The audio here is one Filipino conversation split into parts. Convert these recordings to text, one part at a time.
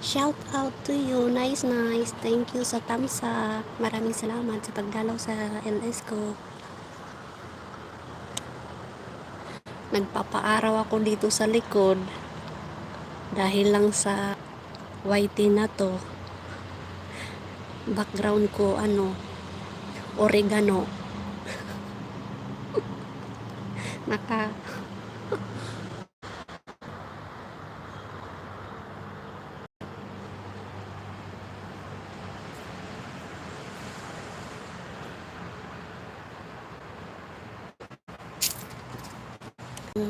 Shout out to you. Nice, nice. Thank you sa tamsa. Maraming salamat sa pagdalaw sa LS ko. Nagpapaaraw ako dito sa likod. Dahil lang sa YT na to. Background ko, oregano. Naka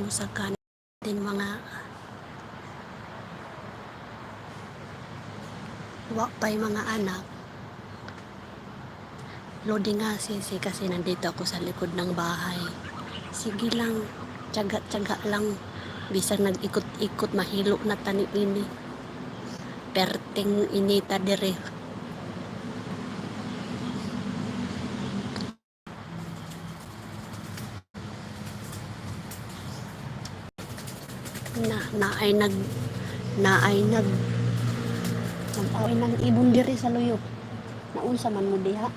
sa kanin mga pa'y mga anak. Loading nga kasi nandito ako sa likod ng bahay. Sige lang, tiyaga-tiyaga lang. Bisang nag-ikot-ikot, mahilo na tani ini. Perting inita dire. Naay nag ibon diri sa luyok. Naunsa man mo diha?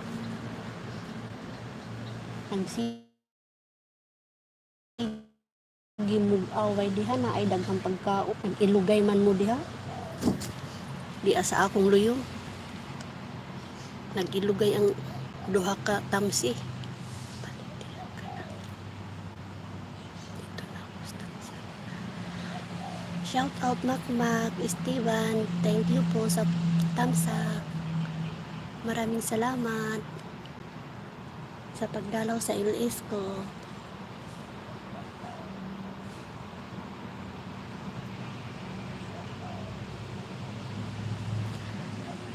Gimug away diha na ay daghang pagkaon. Nag-ilugay man mo diha. Di asa akong luyo. Nag-ilugay ang duha ka tamsi. Shout out Makmak, Esteban. Thank you po sa tamsa. Maraming salamat sa pagdalaw sa LS ko.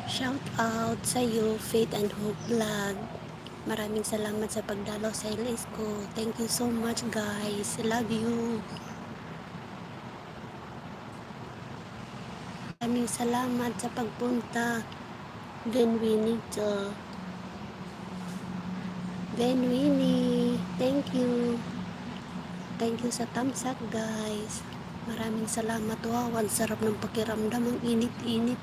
Shout out sa iyo, Faith and Hope Vlog. Maraming salamat sa pagdalaw sa LS ko. Thank you so much guys. Love you. Maraming salamat sa pagpunta. Benwini thank you. Thank you sa thumbs up guys. Maraming salamat. Wow, ang sarap ng pakiramdam. Ang init-init.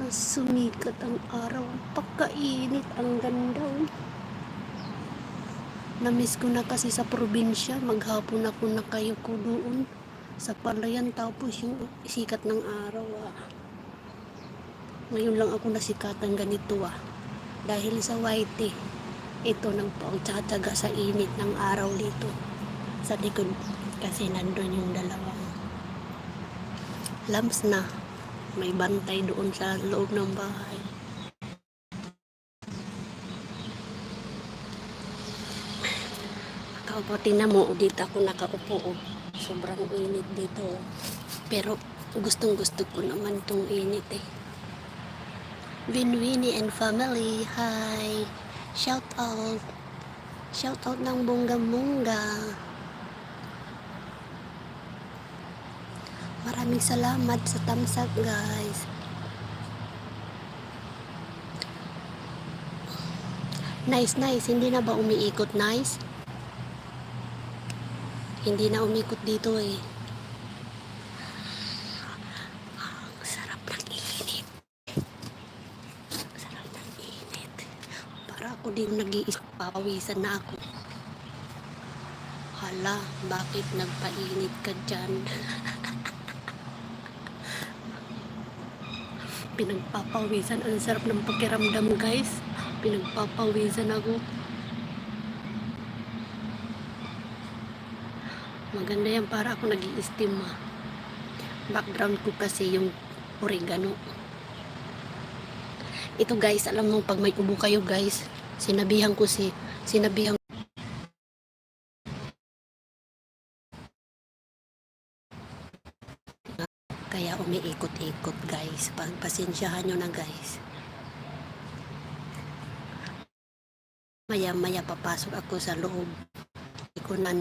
Sumikat ang araw. Pagkainit. Ang ganda. Namiss ko na kasi sa probinsya. Maghapon ako na kayo ko doon sa palayan, tapos yung sikat ng araw. Ngayon lang ako nasikatan ganito dahil sa YT. Ito nang pagtsatsaga sa init ng araw dito sa likod kasi nandun yung dalawang lamps na may bantay doon sa loob ng bahay. Kauputin na mo, dito ako nakaupo. Sobrang init dito. Pero gustong gusto ko naman tong init Winnie and family, hi. Shout out ng bongga-bongga. Maraming salamat sa thumbs up guys. Nice. Hindi na ba umiikot? Nice. Hindi na umikot dito Ang sarap ng init. Para ako din nag-iisip, papawisan na ako. Hala, bakit nagpainit ka dyan? Pinagpapawisan. Ang sarap ng pakiramdam guys. Pinagpapawisan ako. Maganda yan, para ako nag-i-steam Background ko kasi yung oregano. Ito guys, alam mo pag may ubo kayo guys, sinabihan kaya umiikot-ikot guys. Pagpasensyahan nyo na guys. Maya papasok ako sa loob. Hindi ko na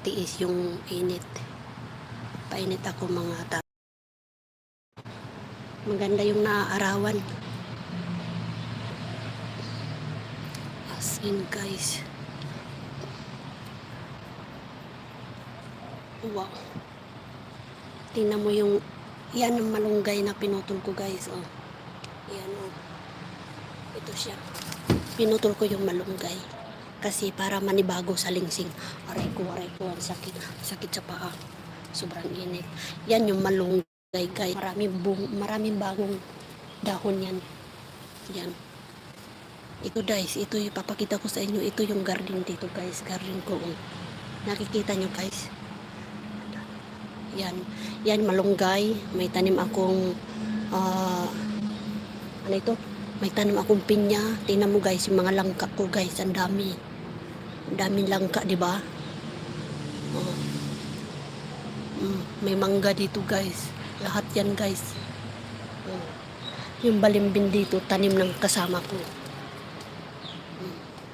tiis yung init. Painit ako mga maganda yung naaarawan. As in guys. Wow. Tingnan mo yung Yan ang malunggay na pinutol ko guys. Oh. Yan oh. Ito siya. Pinutol ko yung malunggay. Kasi para manibago sa lingsing. Aray ko. Ang sakit. Sakit sa paa. Sobrang init. Yan yung malunggay guys. Maraming bagong dahon yan. Yan. Ito guys. Ito yung papakita ko sa inyo. Ito yung garden dito guys. Garden ko. Oh. Nakikita nyo guys. Yan malunggay. May tanim akong ano ito? May tanim akong pinya. Tingnan mo guys, yung mga langka ko guys, ang dami. Ang daming langka, di ba? Oh. May mangga dito guys. Lahat yan guys. Oh. Yung balimbing dito, tanim ng kasama ko.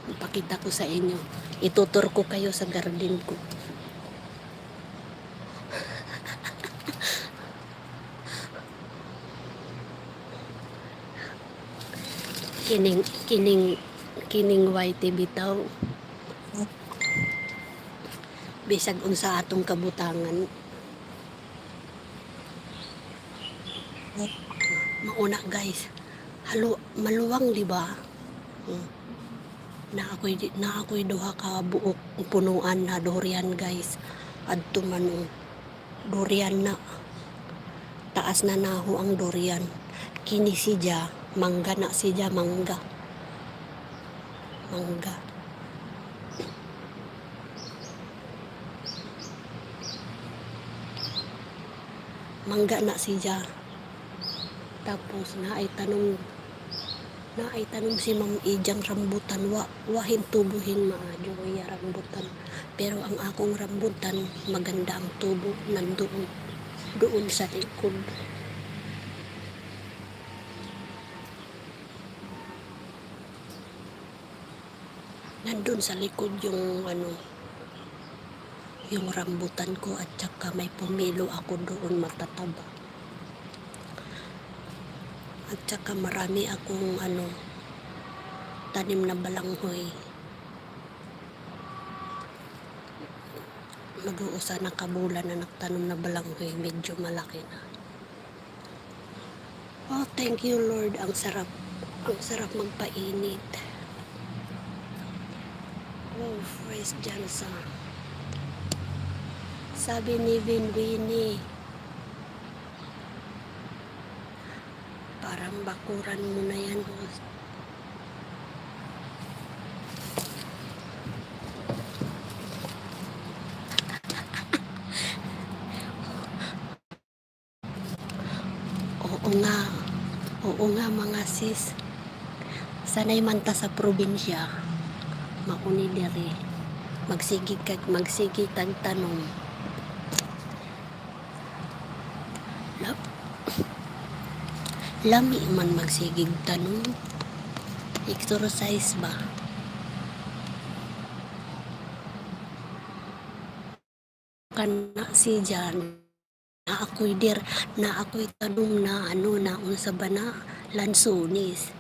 Ipakita ko sa inyo. Itutur ko kayo sa garden ko. kining white bitaw bisag unsa atong kabutangan mauna guys maluwang di ba na ako'y duha ka buok punuan na durian guys adto man durian na taas na naho ang durian kini siya mangga na siya mangga na siya tapos naay tanom si Ma'am Ijang rambutan wahin tubuhin maadyo ya rambutan pero ang akong rambutan maganda ang tubo doon sa likod. Nandun sa likod yung yung rambutan ko at saka may pumilo ako doon matataba. At saka marami akong tanim na balanghoy. Mag-uusa na kabulan na nagtanim na balanghoy, medyo malaki na. Oh, thank you Lord, ang sarap magpainit. Oh, fresh Jansa. Sabi ni Winnie, parang bakuran mo na yan. Oo nga mga sis. Sanay man ta sa probinsya. Mauni diri magsigig tag tanom lami man magsigig tanom exercise ba kana si Jan na ako'y tanom na na unsa ba na lansones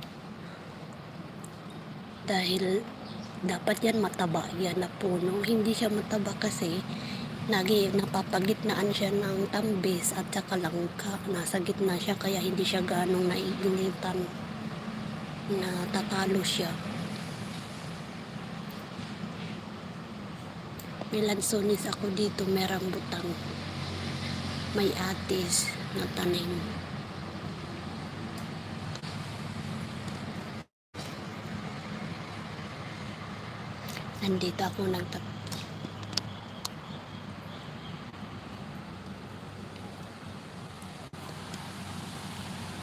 dahil dapat yan mataba yan na puno. Hindi siya mataba kasi napapagitnaan siya ng tambis at saka langka. Nasa gitna siya kaya hindi siya ganong naiinitan. Natatalo siya. May lansones ako dito, may rambutan. May atis na tanim. Nandito ako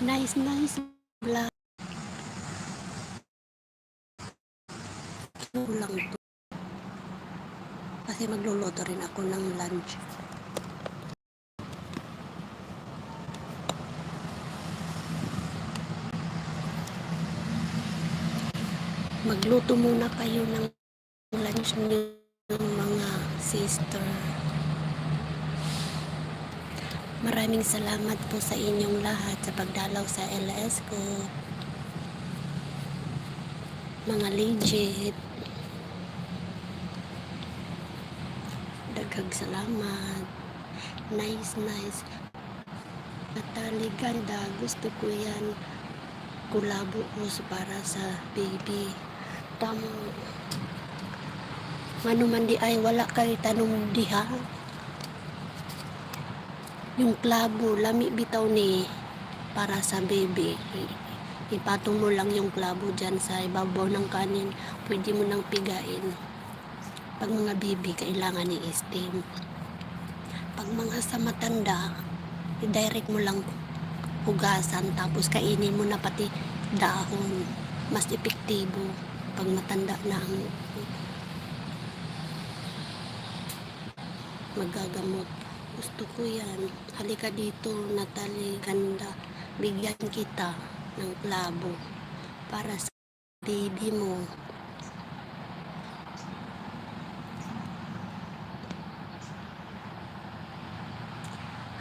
nice vlog. Kulang to. Kasi magluluto rin ako ng lunch. Magluto muna kayo ng lunch niyo mga sister. Maraming salamat po sa inyong lahat sa pagdalaw sa LS ko. Mga legit. Daghang salamat. Nice. Natalie ganda, gusto ko yan. Kulabo us para sa baby. Tamo. Manuman di ay wala kay tanong diha. Yung klabo, lami bitaw ni para sa baby. Ipatong mo lang yung klabo dyan sa ibabaw ng kanin. Pwede mo nang pigain. Pag mga baby, kailangan ni steam. Pag mga sa matanda, i-direct mo lang hugasan tapos kainin mo na pati dahon. Mas epektibo pag matanda na ang magagamot. Gusto ko yan. Halika dito, Natalie ganda. Bigyan kita ng klabo para sa baby mo.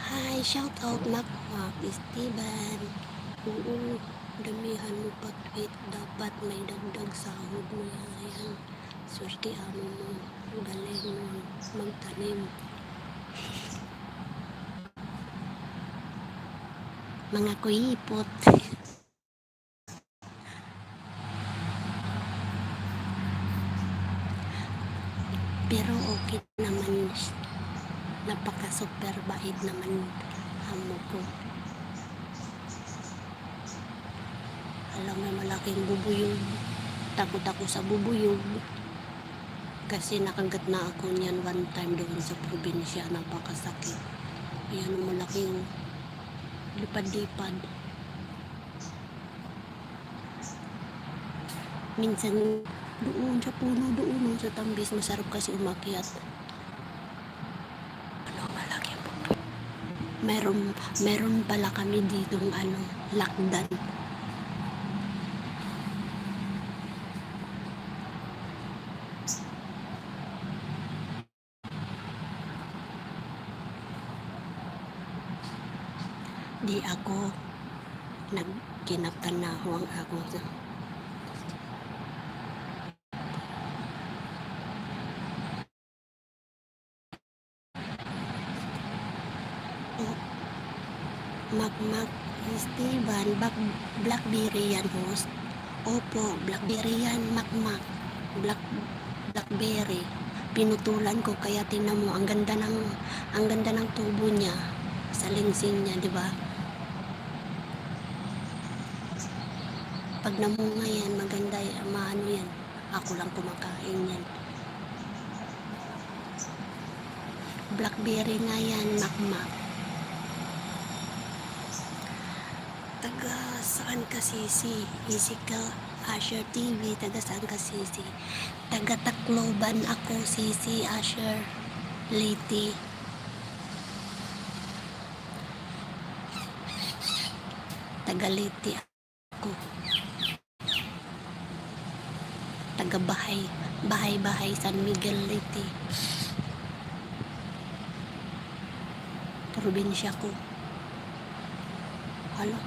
Hi, shout out Makmak, Esteban. Oo, damihan mo pa tweet. Dapat may dagdag sahod mo yan. Swerte amo mo. Galing mo magtanim. Mga kuipot. Pero okay naman. Napaka super bait naman amo ko. Alam mo, malaking bubuyog. Takot ako sa bubuyog. Kasi nakagat na ako niyan one time doon sa probinsya. Napakasakit. Ayan ang malaking lipad-lipad. Minsan doon sa puno, doon sa tambis. Masarap kasi umakyat. Ano, malaki po. Meron pala kami dito lakdan. Di ako nagkinaptanahong ako sa Makmak Esteban, Blackberry yan host. Opo, Blackberry yan, Makmak. Blackberry. Pinutulan ko kaya tingnan mo ang ganda ng tubo niya sa lingsing niya, di ba? Pag namunga yan, maganda yan, maano yan. Ako lang kumakain yan. Blackberry nga yan, Makmak. Taga saan ka sisi? Ezekiel Asher TV, taga saan ka sisi? Taga Tacloban ako, sisi Asher Liti. Taga Liti ako. Taga Bahay San Miguel Liti. Probinsya ko. Hala.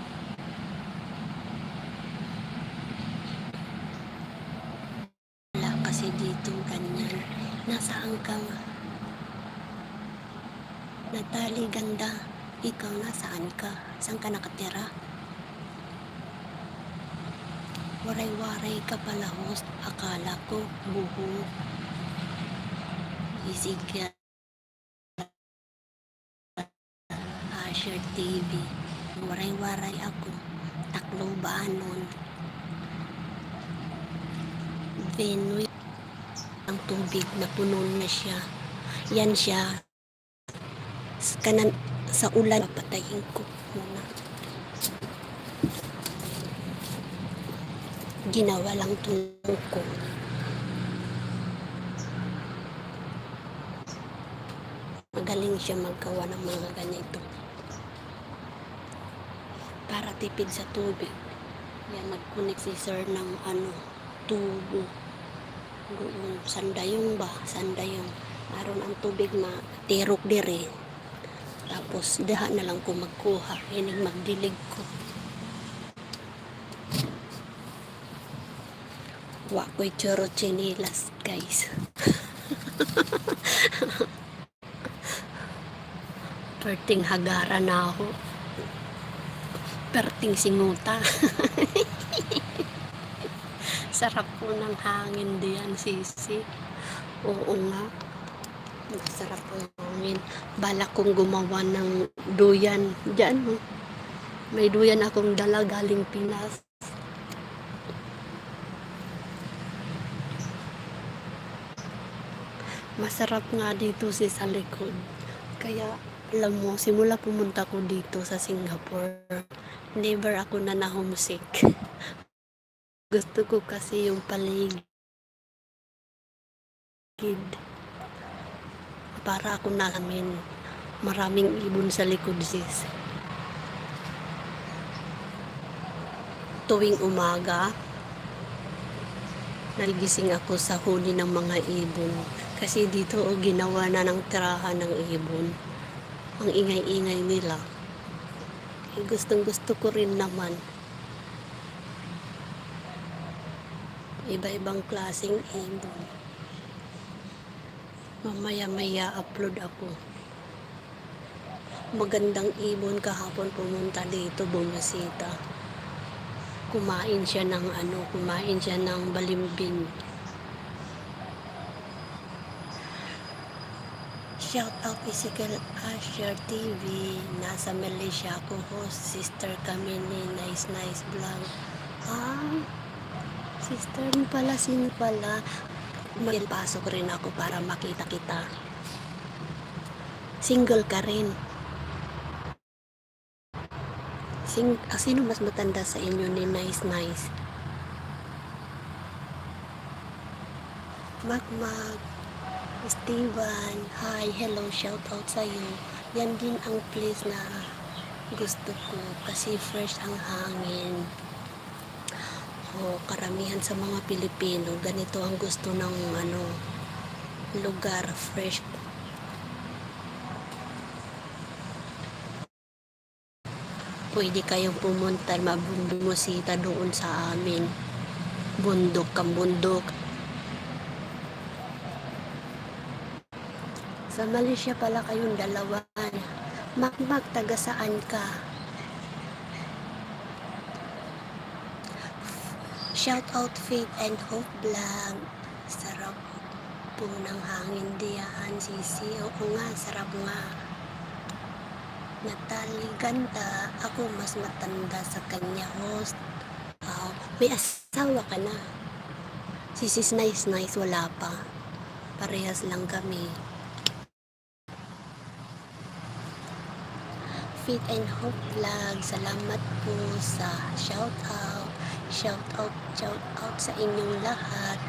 Kasi dito ganyan. Nasaan ka nga? Natalie ganda. Ikaw nasaan ka? Saan ka nakatira? Waray-waray ka pala host. Akala ko buho. Ezekiel Asher TV. Waray-waray ako. Taclobanon. Venue. Ang tubig na puno na siya. Yan siya. Kanan sa ulan, papatayin ko muna. Ginawa lang tulong ko. Magaling siya maggawa ng mga ganito. Para tipid sa tubig. Yan, nag-connect si sir ng tubo. Doon, sandayong. Aron ang tubig matirok dire. Tapos diha na lang ko magkuha. Hinig magdilig ko. Wa ko'y choro chinilas, guys. Perting hagara na ako. perting singuta. Sarap po ng hangin diyan, sisi. Oo nga. Masarap po yung hangin. Balak kong gumawa ng duyan. Diyan, no? May duyan akong dala galing Pinas. Masarap nga dito sa likod. Kaya, alam mo, simula pumunta ko dito sa Singapore, never ako na homesick. Gusto ko kasi yung paligid. Para ako namin maraming ibon sa likod, sis. Tuwing umaga, nagising ako sa huni ng mga ibon. Kasi dito ginawa na ng tirahan ng ibon. Ang ingay-ingay nila. Gustong gusto ko rin naman. Iba-ibang klaseng ibon. Mamaya-maya upload ako. Magandang ibon kahapon pumunta dito, bumisita. Kumain siya ng balimbing. Shout out Ezekiel Asher TV. Nasa Malaysia ako, host. Sister kami ni Nice Vlog. Sister mo pala, sino pala? Pasok rin ako para makita kita. Single ka rin. Sino mas matanda sa inyo ni Nice? Mag Steven, hi, hello, shout out sa'yo. Yan din ang place na gusto ko kasi fresh ang hangin. Karamihan sa mga Pilipino, ganito ang gusto ng lugar, fresh. Pwede kayong pumunta, bumusita doon sa amin. Bundok. Sa Malaysia pala kayong dalawa. Magmag, taga saan ka? Shout out Faith and Hope Vlog. Sarap po ng hangin diyan, sisi. Oo nga, sarap nga. Natalie ganda. Ako mas matanda sa kanya, host. May asawa ka na. Si Sis Nice wala pa. Parehas lang kami. Faith and Hope Vlog, salamat po sa shout out sa inyong lahat.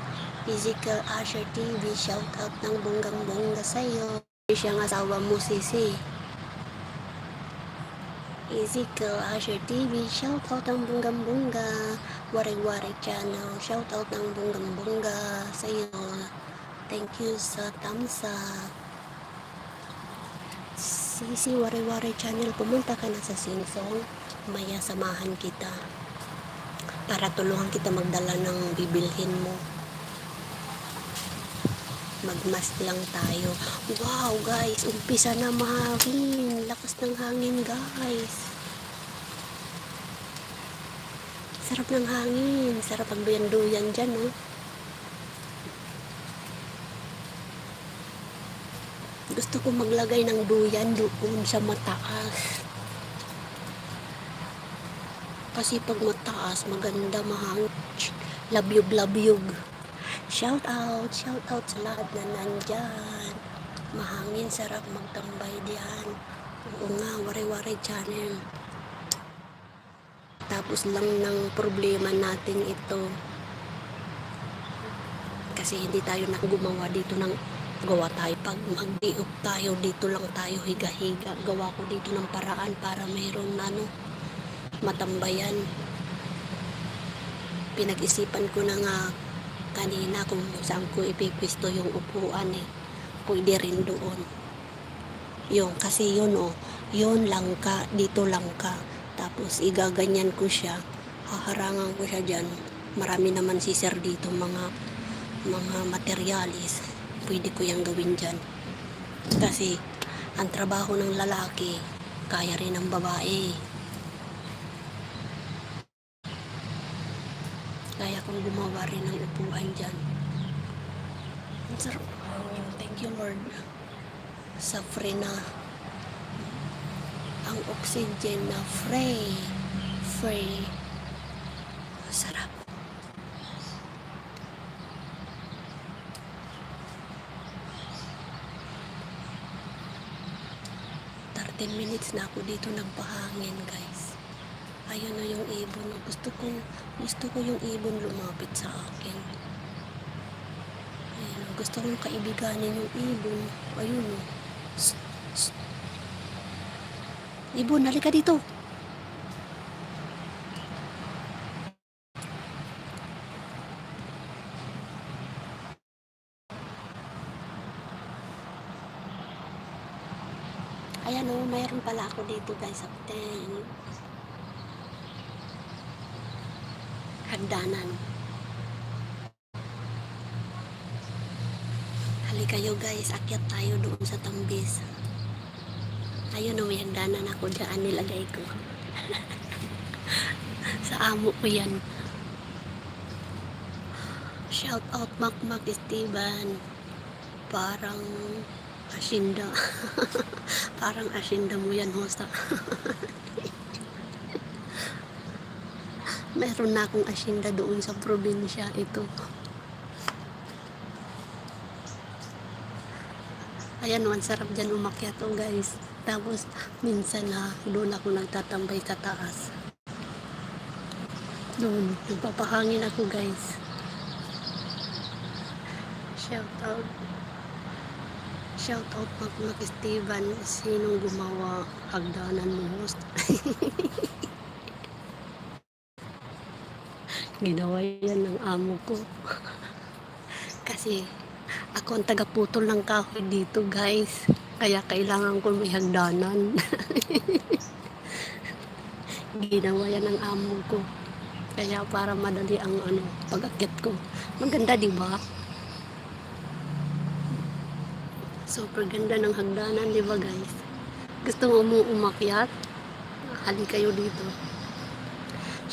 Ezekiel Asher TV, shout out ng bonggang-bongga sa'yo. Siyang asawa mo, sisi. Ezekiel Asher TV, shout out ng bonggang-bongga. Wari-wari channel, shout out ng bonggang-bongga sa'yo. Thank you sa thumbs up. Sisi Wari-wari channel, pumunta ka na sa Singsong. Maya samahan kita para tulungan kita magdala ng bibilhin mo. Magmask lang tayo. Wow guys, umpisa na mahangin. Lakas ng hangin guys. Sarap ng hangin. Sarap ang duyan-duyan dyan, no? Gusto ko maglagay ng duyan doon sa mataas. Kasi pag mataas, maganda, mahangin. Labyog. Shout out sa lahat na nandyan. Mahangin, sarap magtambay diyan. Oo nga, Wari-wari channel. Tapos lang ng problema natin ito. Kasi hindi tayo gumawa dito ng gawa tayo. Pag mag-diop tayo, dito lang tayo higa-higa. Gawa ko dito ng paraan para mayroong matambayan. Pinag-isipan ko na nga kanina kung saan ko ipipwesto yung upuan pwede rin doon kasi yun lang ka, dito lang ka, tapos igaganyan ko siya, haharangan ko siya dyan. Marami naman si sir dito mga materialis, pwede ko yung gawin dyan kasi ang trabaho ng lalaki kaya rin ng babae. kaya kong gumawa rin ng upuan dyan. Ang sarap. Thank you Lord sa free na ang oxygen na free. Sarap. 10 minutes na ako dito nagpahangin, guys. Ayun na yung ibon. Gusto ko yung ibon lumapit sa akin. Ayun, gusto kong kaibiganin yung ibon. Ayun o. Ibon, halika dito. Ayan o, mayroon pala ako dito, guys, sa 10. Hagdanan. Halika kayo, guys, akyat tayo doon sa Tambis. Ayun o, may hagdanan ako dyan, nilagay ko. Sa amo ko yan. Shout out Makmak Esteban. Parang asinda. Parang asinda mo yan, hosta. Meron na akong asinda doon sa probinsya. Ito. Ayan, ang sarap dyan umakyat o, guys. Tapos, minsan na doon ako nagtatambay sa taas. Doon, nagpapahangin ako, guys. Shout out Makmak Esteban. Sinong gumawa hagdanan mo, host? Ginawa yan ng amo ko. Kasi ako ang tagaputol ng kahoy dito, guys. Kaya kailangan ko may hagdanan. Ginawa yan ng amo ko. Kaya para madali ang pag-akyat ko. Maganda, di ba? Super ganda ng hagdanan, di ba, guys? Gusto mo umakyat? Hali kayo dito.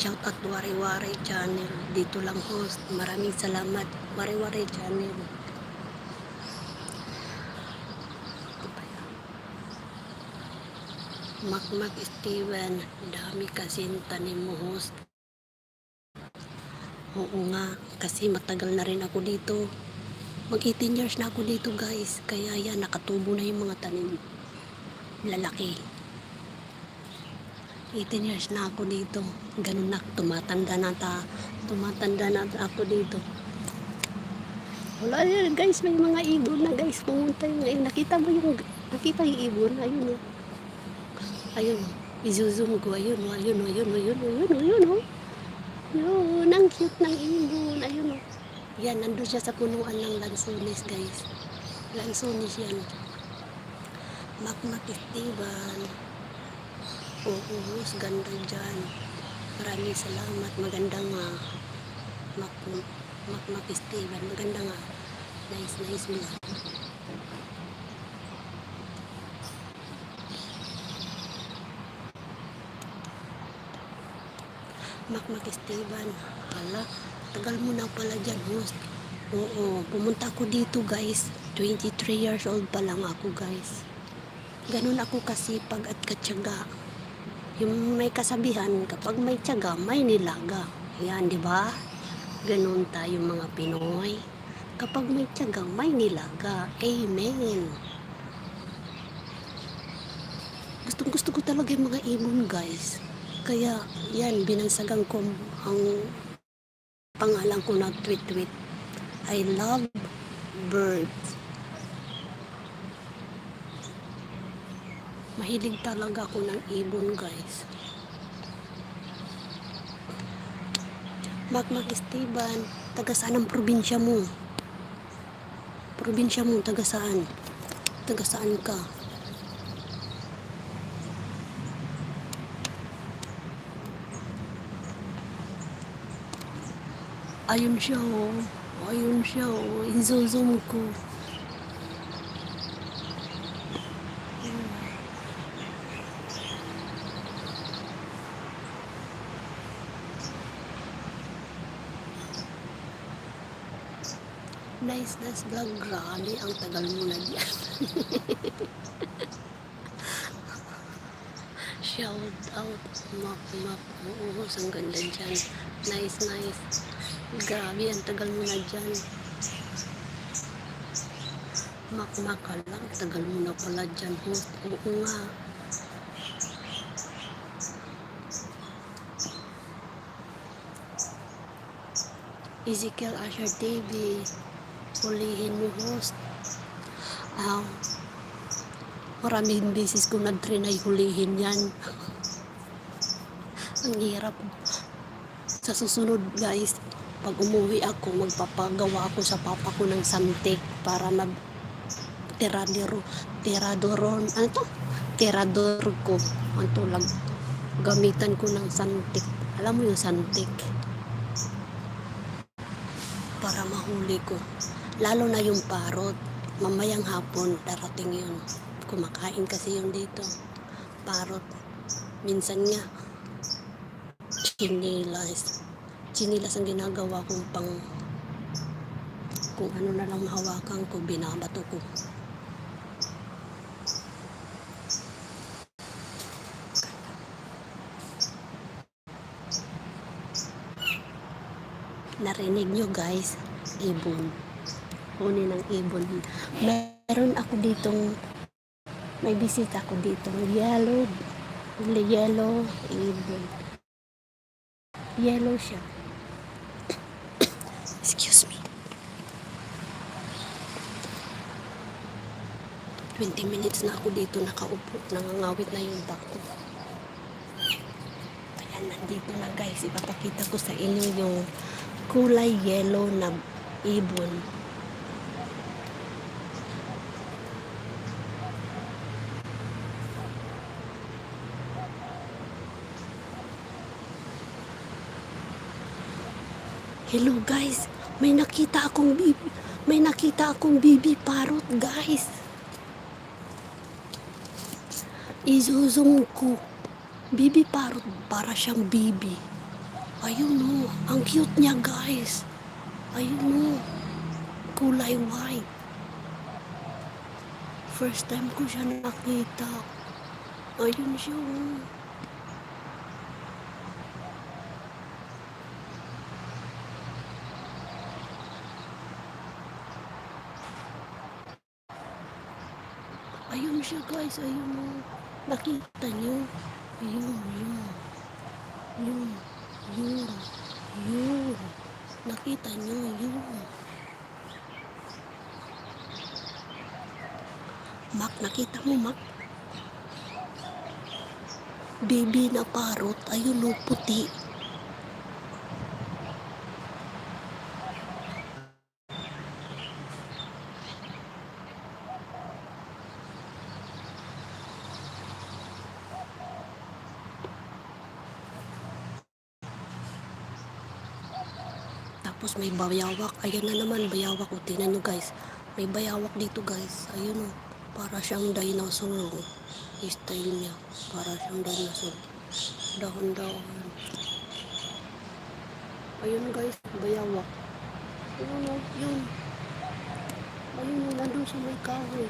Shout out Wari-Wari Channel. Dito lang, host. Maraming salamat. Wari-Wari Channel. Makmak Esteban. Dami kasing tanim mo, host. Oo nga. Kasi matagal na rin ako dito. Mag 18 years na ako dito, guys. Kaya yan, nakatubo na yung mga tanim. Lalaki. 18 years na ako dito. Ganun na, tumatanda na ako dito. Wala yan, guys. May mga ibon na, guys. Pumunta yun. Nakita yung ibon? Ayun o. Ayun o. I-zoom ko. Ayun o. Ayun. Yun, ang cute ng ibon. Ayun o. Yan, nandun siya sa punuan ng lansones, guys. Lansones yan. Makmak Esteban. Oo, mas ganda dyan. Maraming salamat. Maganda nga. Makmak Esteban. Maganda nga. Nice mo. Makmak Esteban. Hala. Tagal mo na pala dyan, host. Oo, pumunta ako dito, guys. 23 years old pa lang ako, guys. Ganun ako kasipag at katyaga. Yung may kasabihan, kapag may tiyaga, may nilaga. Yan, di ba? Ganun tayo mga Pinoy. Kapag may tiyaga, may nilaga. Amen. Gusto ko talaga yung mga ibon, guys. Kaya, yan, binansagan ko ang pangalan ko na tweet. I love birds. Mahilig talaga ako ng ibon, guys. Makmak Esteban, taga saan ang probinsya mo? Taga saan? Taga saan ka? Ayun siya oh. I-zoom ko. nice vlog. Grabe, ang tagal mo na dyan. Shout out, Mak. Oo, ang ganda dyan. Nice. Grabe, ang tagal mo na dyan. Mak ka lang, tagal mo na pala dyan, host. Oo nga. Ezekiel Asher TV, hulihin mo, host. Maraming beses ko nag-try na hulihin yan. Ang hirap. Sa susunod, guys, pag umuwi ako, magpapagawa ako sa papa ko ng santik para tirador ko ang tulag. Gamitan ko ng santik. Alam mo yung santik? Para mahuli ko. Lalo na yung parot. Mamayang hapon, darating yun. Kumakain kasi yun dito. Parot. Minsan nga, chinilas ang ginagawa kong kung ano na lang mahawakan ko, binabato ko. Narinig nyo, guys, ibon. Huni ng ibon. Meron ako ditong, may bisita ako ditong yellow ibon. Yellow siya. Excuse me. 20 minutes na ako dito nakaupo. Nangangawit na yung bako. Ayan, nandito na, guys. Ipapakita ko sa inyo yung kulay yellow na ibon. Hello, guys. May nakita akong bibi parrot, guys. Izuzong ko. Bibi parrot, para siyang bibi. Ayun, ang cute niya, guys. Ayun, kulay white. First time ko siya nakita. Ayun siya. Ayun siya, guys. Ayun. Nakita niyo? Yun. Nakita niyo? Yun. Mak, nakita mo, Mak? Baby na parrot. Ayun, puti. Tapos may bayawak. Ayan na naman, bayawak. O, tingnan nyo, guys. May bayawak dito, guys. Ayun, para siyang dinosaur. Style niya. Para siyang dinosaur. Dahon-dahon. Ayun, guys. Bayawak. Yun. Ayun, nandun sa may kahoy.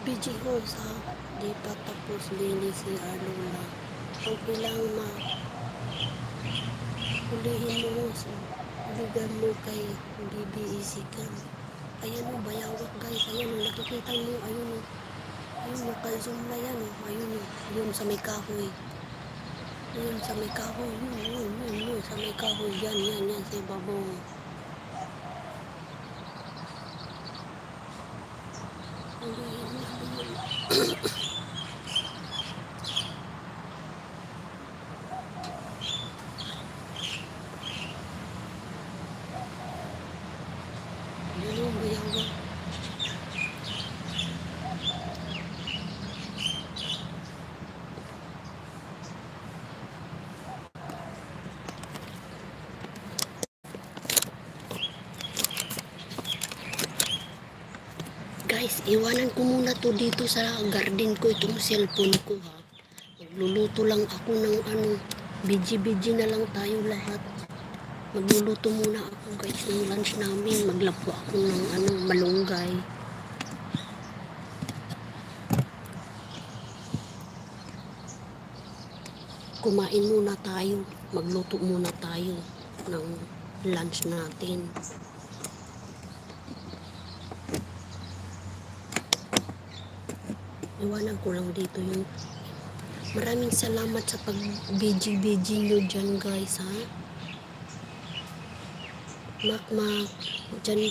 BG Host, ha? Di pa tapos linis si Arlola. Ang pilang hulihin mo, so huligan mo kay BBEC-kan. Ayan, bayawak, guys. Ayan, nakikita mo. Ayun, naka-zoom na yan. Ayun, yun sa may kahoy. Yun sa may kahoy. Yun sa may kahoy. Yan sa ibabaw. Guys, iwanan ko muna to dito sa garden ko, itong cellphone ko, ha. Magluluto lang ako ng biji-biji na lang tayo lahat. Magluluto muna ako guys ng lunch namin. Maglapo ako ng malunggay. Kumain muna tayo. Magluto muna tayo ng lunch natin. Iwanan ko lang dito yung maraming salamat sa pag-BG nyo dyan guys ha. Mak dyan,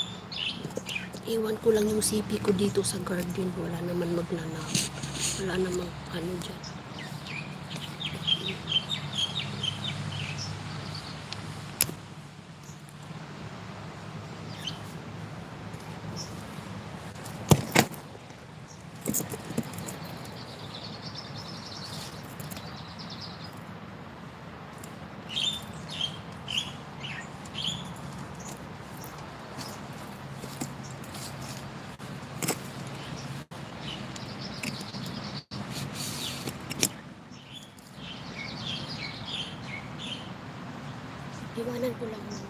iwan ko lang yung CP ko dito sa garden. Wala naman magnanakaw. Wala naman dyan. Iwanan ko lang muna.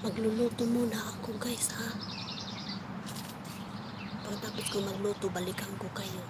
Magluluto muna ako guys ha. Pagkatapos ko magluto, balikan ko kayo.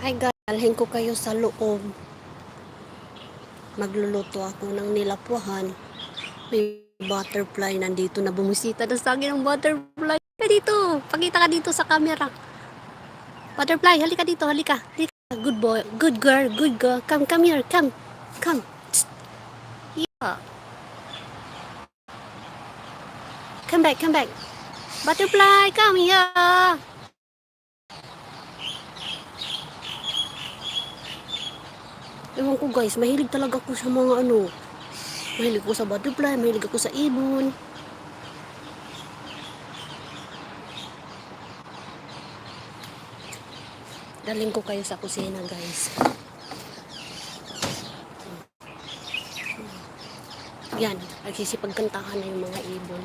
Hi guys, dalhin ko kayo sa loob. Magluluto ako ng nilapuhan. May butterfly nandito na bumisita na sa akin ang butterfly. Halika dito, pakita ka dito sa camera. Butterfly, halika dito, halika. Halika. Good boy, good girl, good girl. Come here, come. Psst. Yeah. Come back. Butterfly, come here. Ewan ko guys, mahilig talaga ako sa mga ano. Mahilig ako sa butterfly, mahilig ako sa ibon. Dalhin ko kayo sa kusina guys. Yan, nagsisipagkantahan na yung mga ibon.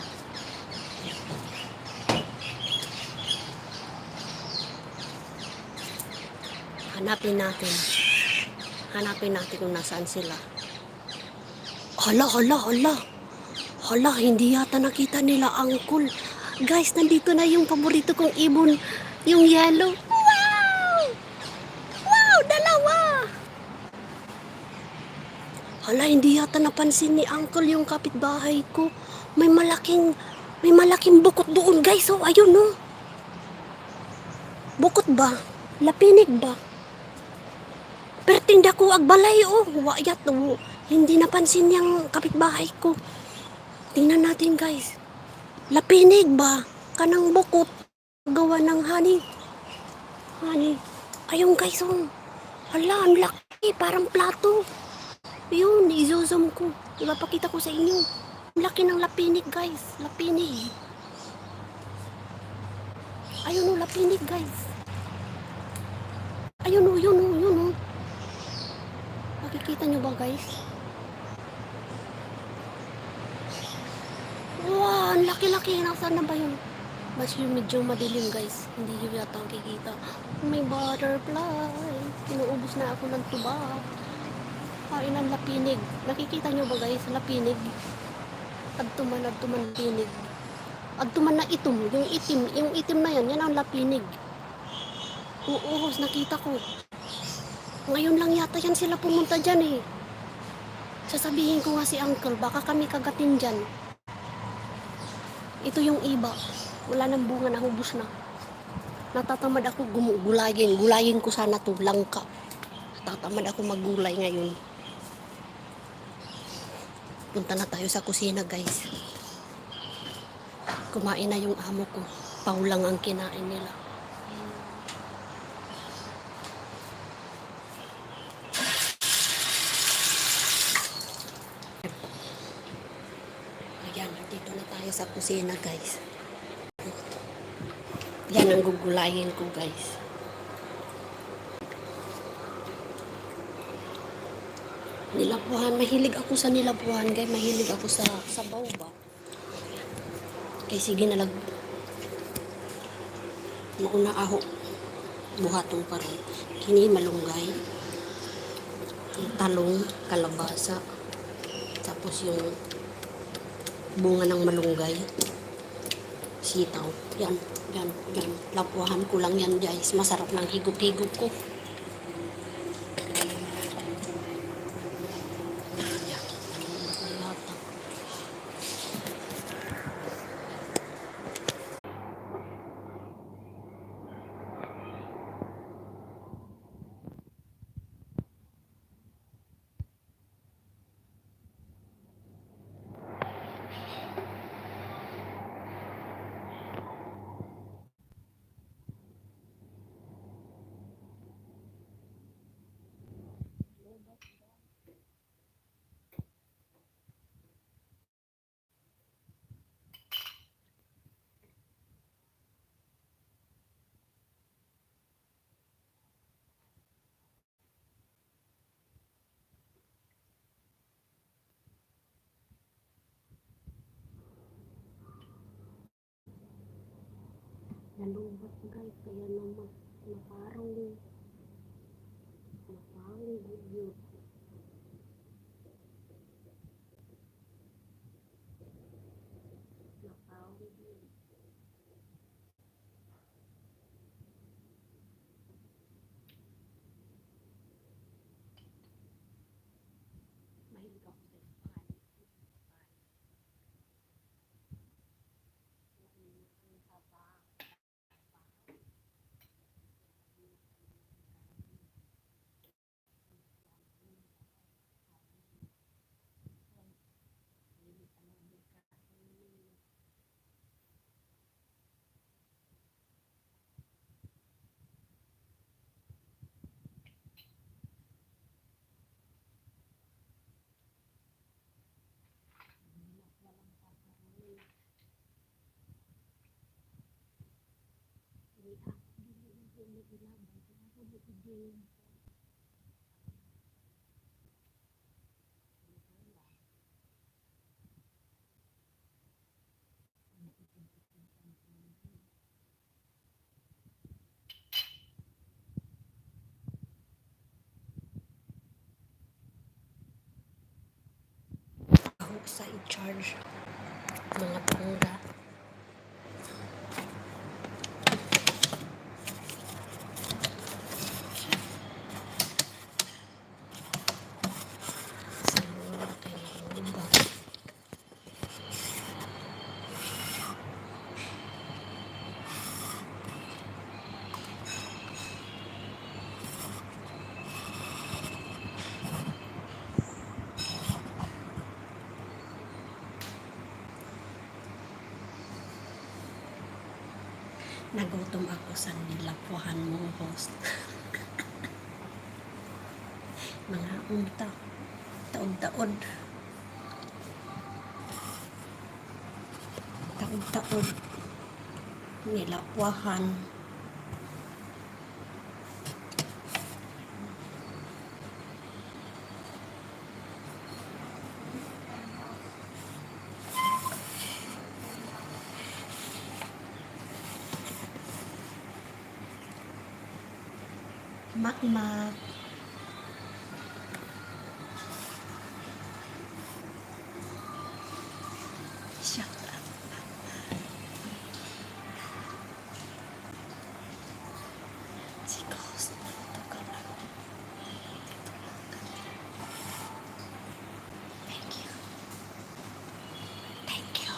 Hanapin natin kung nasaan sila. Hala, hindi yata nakita nila uncle. Guys, nandito na yung paborito kong ibon, yung yellow. Wow, dalawa. Hala, hindi yata napansin ni uncle yung kapitbahay ko. May malaking bukot doon guys. Oh, ayun oh. Bukot ba? Lapinig ba? Pertinda ko agbalay oh. Wayat oh. Hindi napansin yung kapitbahay ko. Tingnan natin guys. Lapinig ba? Kanang bukot. Gawa ng honey. Ayun guys oh. Hala, ang laki. Parang plato. Yun, i-zoom ko. Ipapakita ko sa inyo. Ang laki ng lapinig guys. Lapinig. Ayun oh, lapinig guys. Ayun oh. Nakikita nyo ba guys? Wow, ang laki-laki. Nasaan na ba yun? Mas yung medyo madilim guys. Hindi yun yata ang kikita. May butterfly. Inuubos na ako ng tuba. Kain ng lapinig. Nakikita nyo ba guys? Lapinig. Adtuman lapinig. Adtuman na itom. Yung itim na yan ang lapinig. Oo, nakita ko. Ngayon lang yata yan sila pumunta dyan eh. Sasabihin ko nga si uncle, baka kami kagatin dyan. Ito yung iba. Wala nang bunga, nahubos na. Natatamad ako gulayin ko sana to langka. Natatamad ako maggulay ngayon. Punta na tayo sa kusina guys. Kumain na yung amo ko. Paulang ang kinain nila. Ayan, dito na tayo sa kusina guys. Yan ang gugulayin ko guys. Nilapuhan, mahilig ako sa nilapuhan guys. Mahilig ako sa sabaw ba. Kaya sige nalag. Mauna aho. Buhatong paron. Kini malunggay. Talong, kalabasa. Tapos yung bunga ng malunggay. Sitaw. Yan. Lapuhan ko lang yan guys. Masarap ng higop-higop ko. Nalubat guys, kaya naman naparang video. Ako sa i-charge mga pangga. Nagutom ako sa nilapuhan mong host. Mga unta, taod-taod. Taod-taod. Nilapuhan. Makmak. Shut up. Si Ghost, ito ka lang. Thank you. Thank you.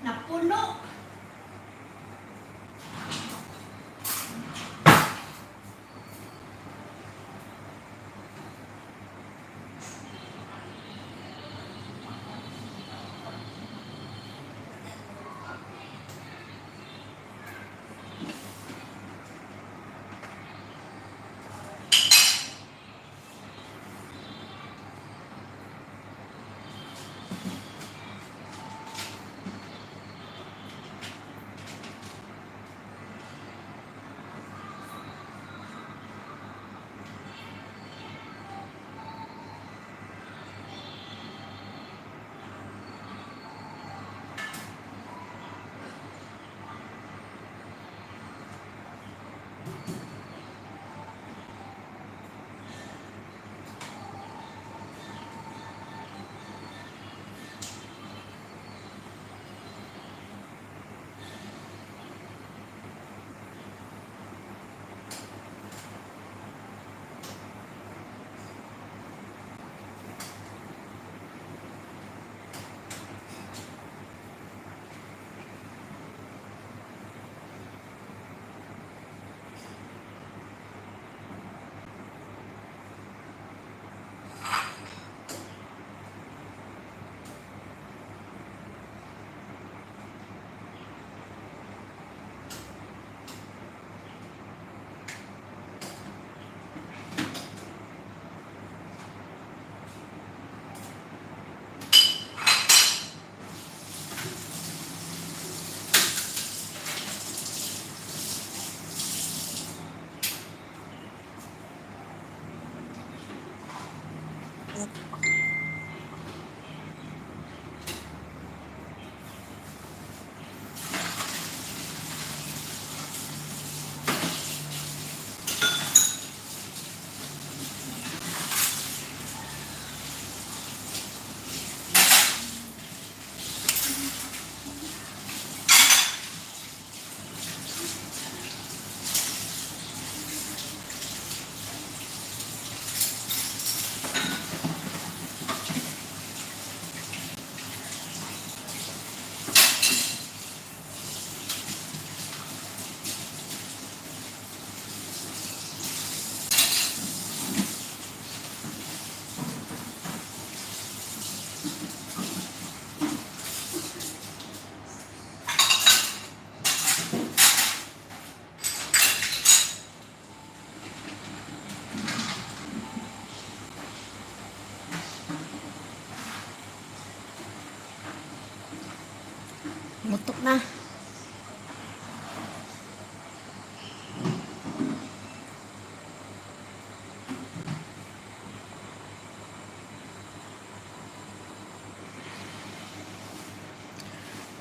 Napuno.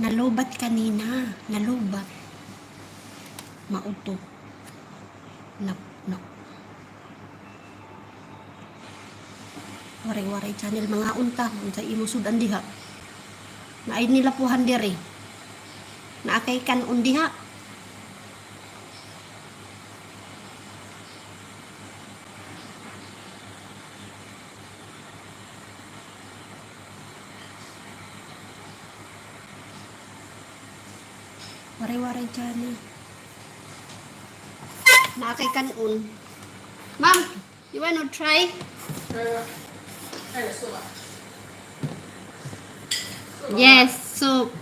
Nalubat kanina. Nalubat. Mauto. Nak. Waray-waray channel mga unta. Unsa imo sudan diha. Naay nila puhan diri. Naakay kanon diha. Waray-waray channel. Naakay kanon. Ma'am, you wanna try? Yes, soup.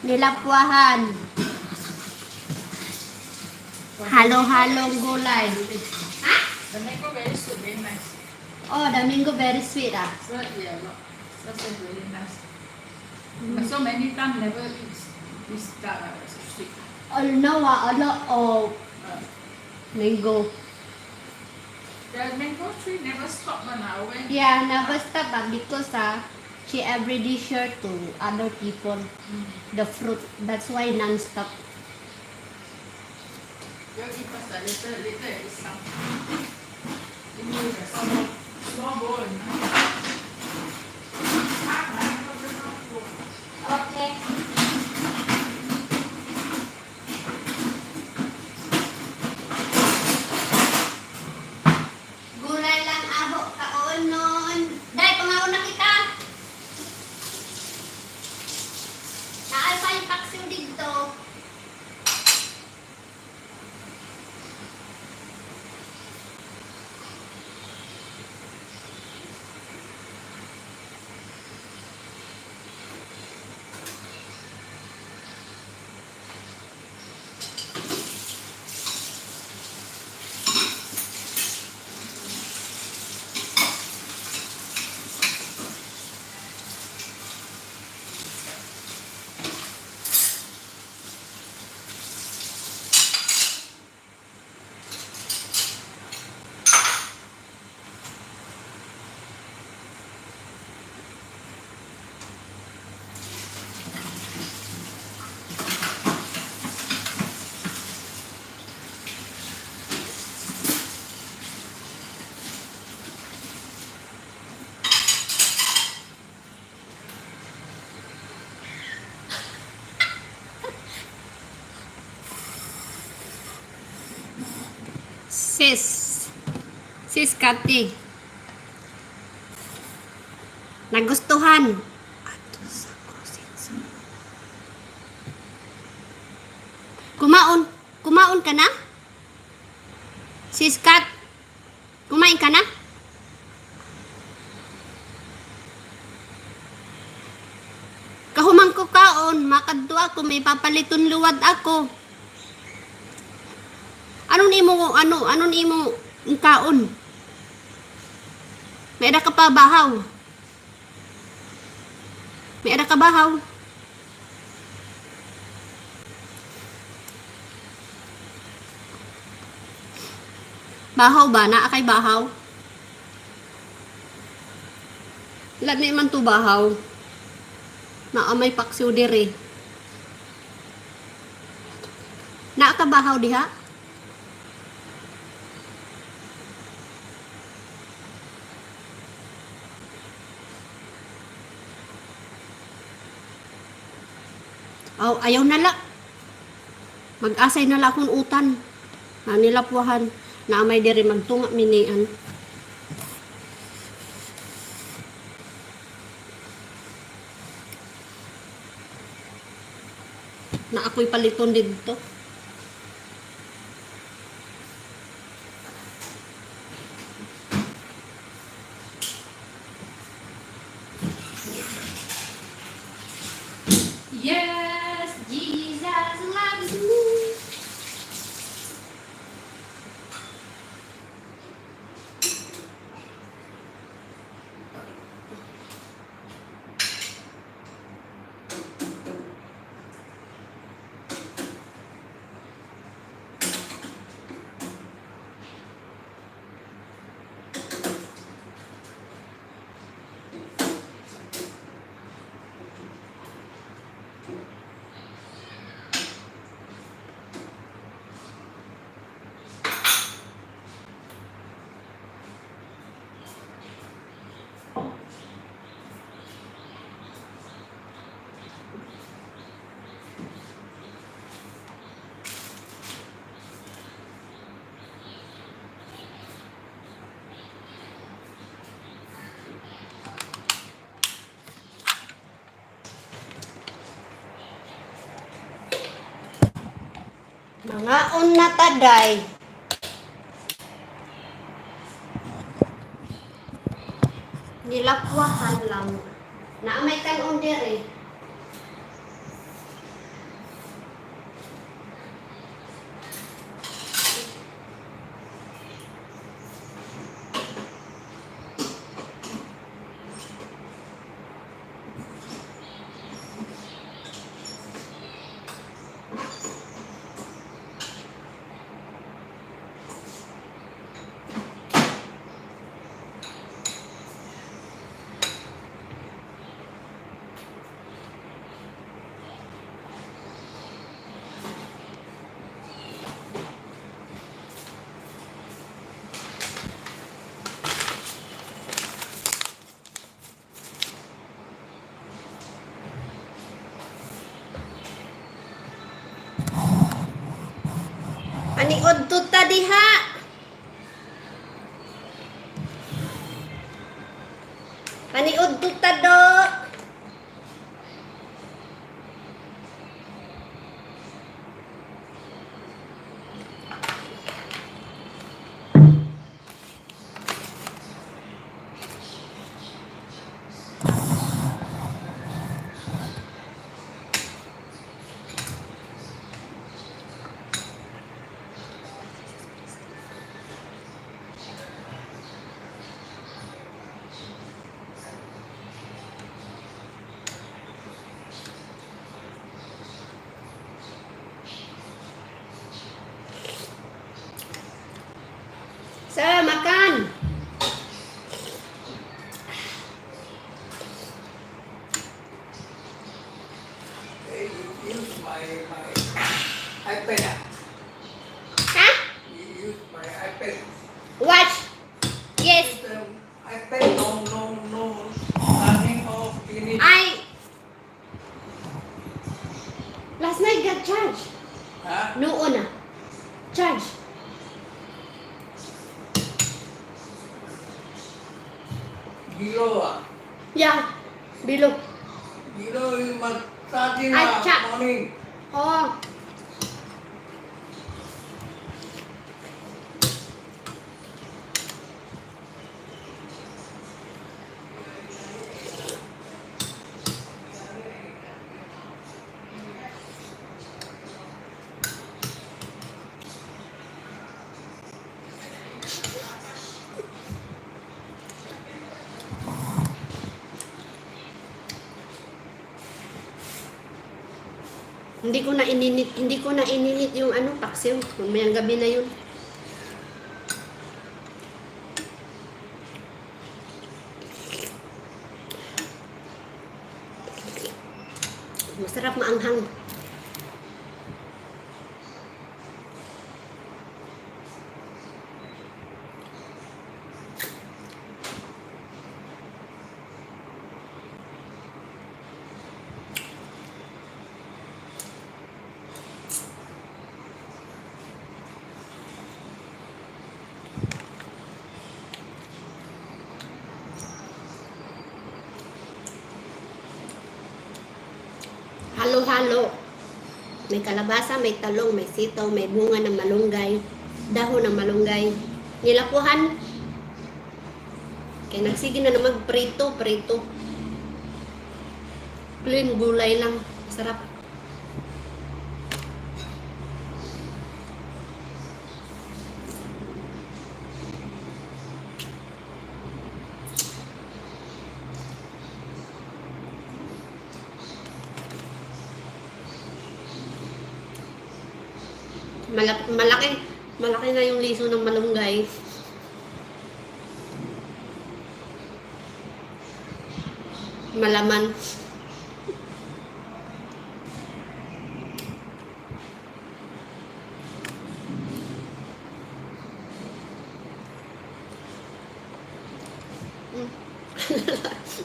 Nilapwahan. Halo-halong gulay. Ha? The mango very sweet, very nice. Oh, the mango very sweet ah. So yeah, look, that's really nice. But so many times never eat this sweet. Oh no, a lot of mango. The mango tree never stop on our way. Yeah, never stop because she everyday share to other people the fruit. That's why non-stop. You eat first, later eat some. Give me the small bowl. Okay. Gulay lang abo kaon nun. Dai, pangaon na kita. Naay pa yung paksiw dito. Sis Kati. Nagustuhan. Kumaon ka na? Sis Kat, kumain ka na? Kahumang ko kaon, makadto ako, may papaliton luwad ako. Ano ni mo kaon? May ada ka pa bahaw. May ada ka bahaw. Bahaw ba? Naa kay bahaw? Lani man to bahaw. Naa may paksiw diri. Naa ka bahaw diha? Oh, ayaw nala. Mag-asay nala akong utan. Na nilapwahan. Na may diri magtunga minian. Na ako'y paliton dito. Yes, Jesus loves me. Mga una taday. Nilakwahan lang. Naamay kanon diri. Ani udto ta diha. Ani udto ta do. Sa makan. Hey, you use my iPad. Ha? You use my iPad. Watch. Yes. The iPad no running off finish. I last night got charged. Ha? Noon na. Charge. Gilo ah. Yeah. Below. Gilo yung mag-starting Ay, na check. morning. Oh. Hindi ko na ininit yung ano, paksiw. Mamayang gabi na yun. Masarap maanghang. Halo-halo. May kalabasa, may talong, may sitaw, may bunga ng malunggay, dahon ng malunggay. Nilapuhan. Kaya nagsige na naman prito. Plain gulay lang. Sarap. Malaki na yung liso ng malunggay. Malaman.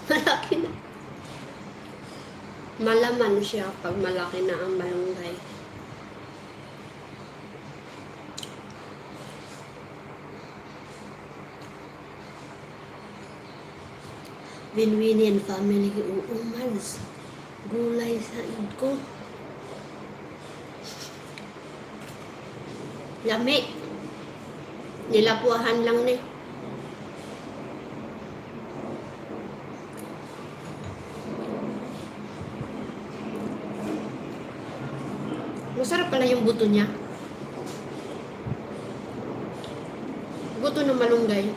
Malaki na. Malaman siya pag malaki na ang malunggay. Winwinian family, umalis. Gulay sa id ko. Lami. Nilapuahan lang ni. Masarap pala yung buto niya. Buto ng malunggay.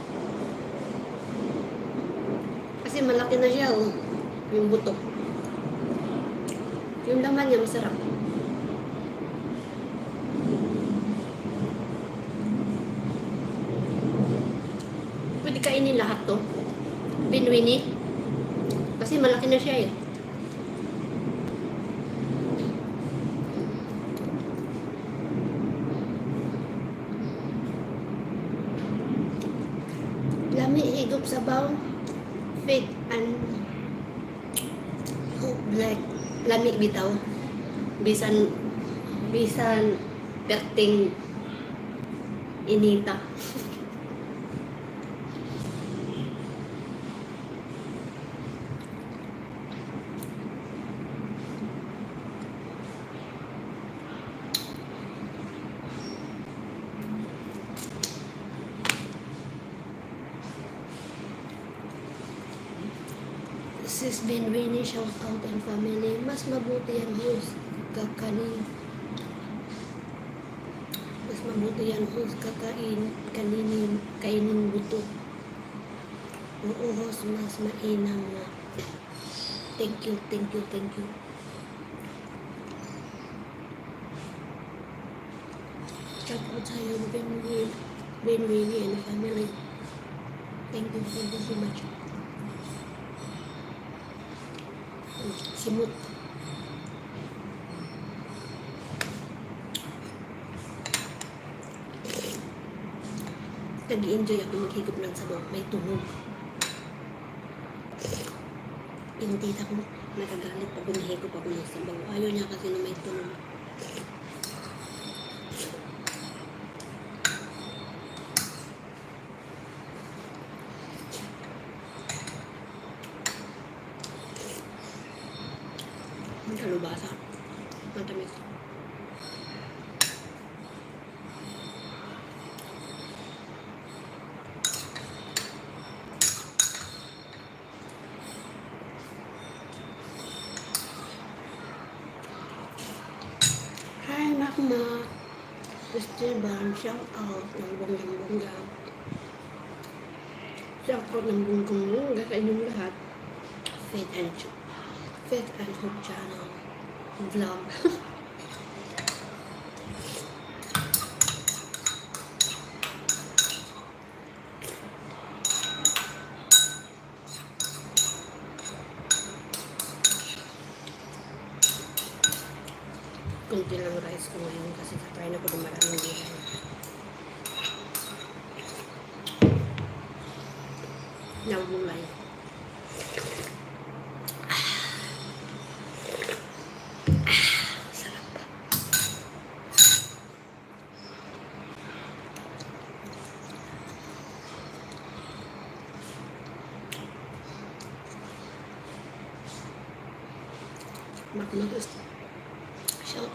Kasi malaki na siya, oh. Yung buto. Yung laman niya masarap. Pwede kainin lahat to. Pinwini. Kasi malaki na siya eh. Lami higop sa baw. Fit and hope black. Lami bitaw. Bisan perting inita. Sis Benwini, shout out and family. Mas mabuti yan host kakanin. Mas mabuti yan host kainin buto. Oo host, mas mainam na. Thank you. Shout out sa'yo, Benwini and family. Thank you so much. Simut. Nag-i-enjoy ako maghigop ng sabaw. May tunog. Yung tita ko, nagagalit pag humihigop ako ng sabaw. Ayaw niya kasi na may tunog. Ang kalubasa. Matamis. Hi, Makma. Esteban, shout out ng bonggang-bongga. Shout out ng bonggang-bongga sa inyong lahat. Faith and Hope Channel vlog. Kunti lang rice ko ngayon kasi kakain ako ng maraming gulay. Ng gulay. Sarap. Magmagus. Shout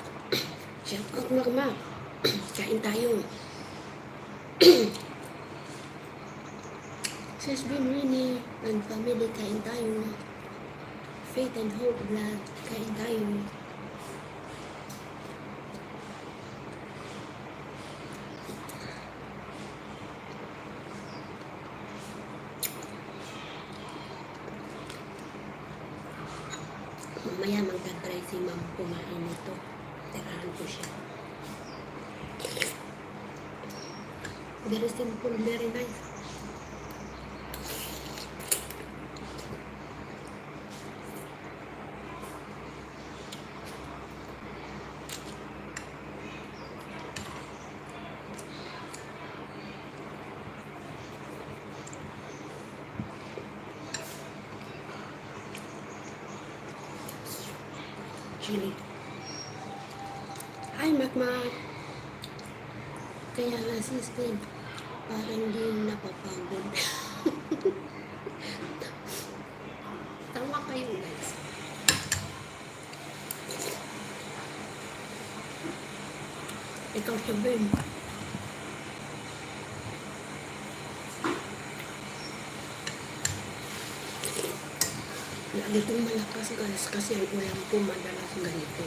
out Magma. Kain tayo. Sis Benwini and family, kain tayo. Faith and Hope vlog, kain tayo. Mamaya magta-try si ma'am kumain nito. Tirahan ko siya. Very simple, very nice. Chili. Hi, Makmak. Kaya nga sister, parang di napapagod. Tawa kayo guys. Ikaw siya, Ben. Dito malakas guys kasi ang ulam ko madalas ganito.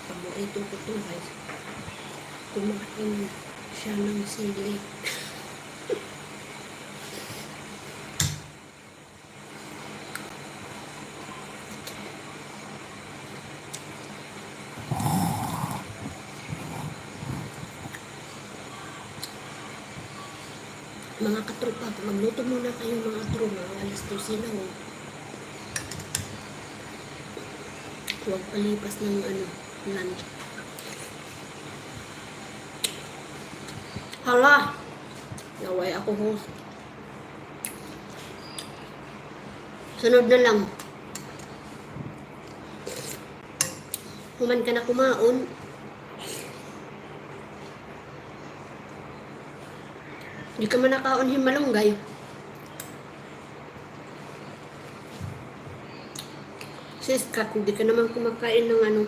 Paborito ko to guys. Kumain siya ng sili. Mga katropa, magluto muna kayo mga tropa. Alas 12 na oh. Huwag palipas ng lunch. Hala! Naway ako host. Sunod na lang. Human ka na kumaon. Hindi ka man nakaon himalunggay. Sis Kat, hindi ka naman kumakain ng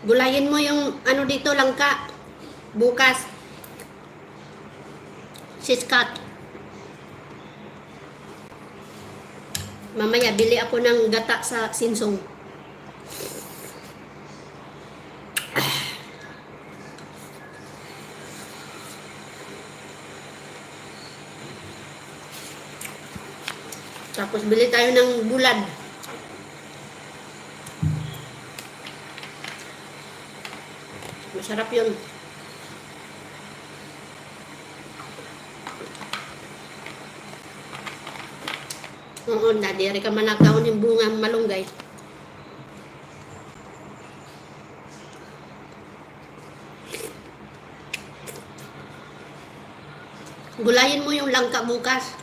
Gulayin mo yung dito langka. Bukas. Sis Kat. Mamaya, bili ako ng gata sa Sinsong. Tapos bili tayo ng bulad. Masarap yun. Oo, nadiri ka manakaon yung bunga malunggay. Gulayin mo yung langka bukas.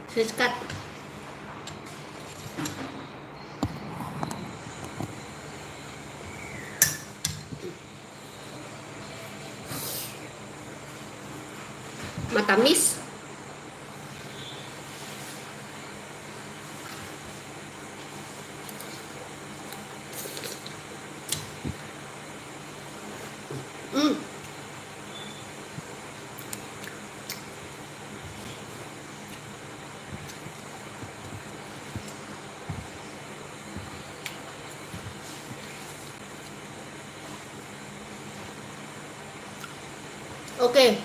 Sis Kat. Matamis. Okay.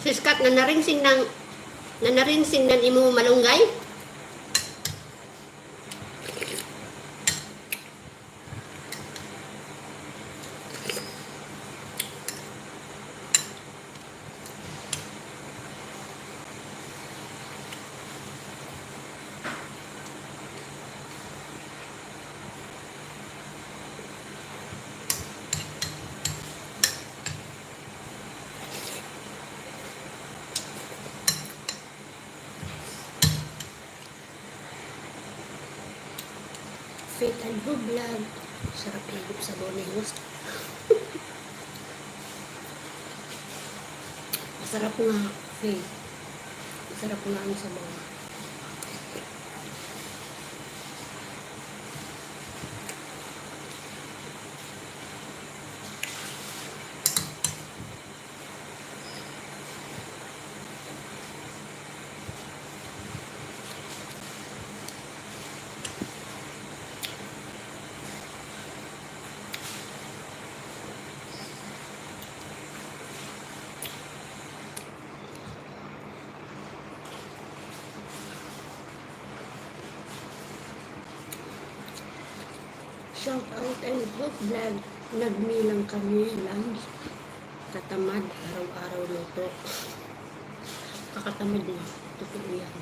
Sis Kat, nanarinsing ng imo malunggay. Faith and Hope Vlog. Sarap higop sa bonus. Masarap nga, Faith. Masarap nga ang sabaw. Shout out and Hope Vlog. Nagmilang kami lunch. Katamad, araw-araw luto. Kakatamad na. Totoo yan.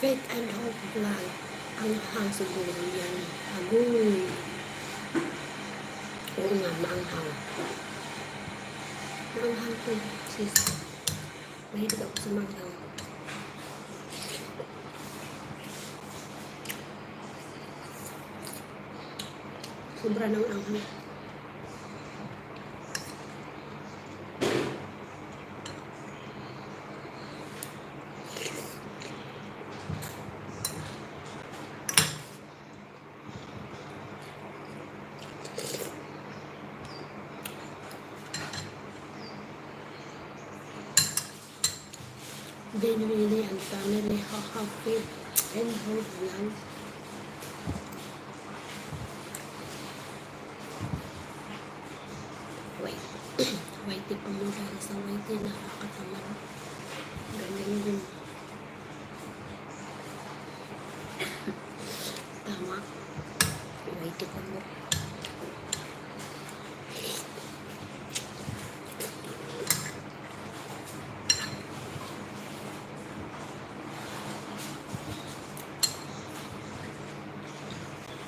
Faith and Hope Vlog. Ang hang siguro yan. Agoy. Oo nga, maanghang. Maanghang po, sis. Mahilig ako sa maanghang. Sobra ng anghang. Genuinely and family have faith and hope lang. Wait. Whitey pa mo dahil sa whitey nakakatamad. Ganyan din. Tama. Whitey pa mo.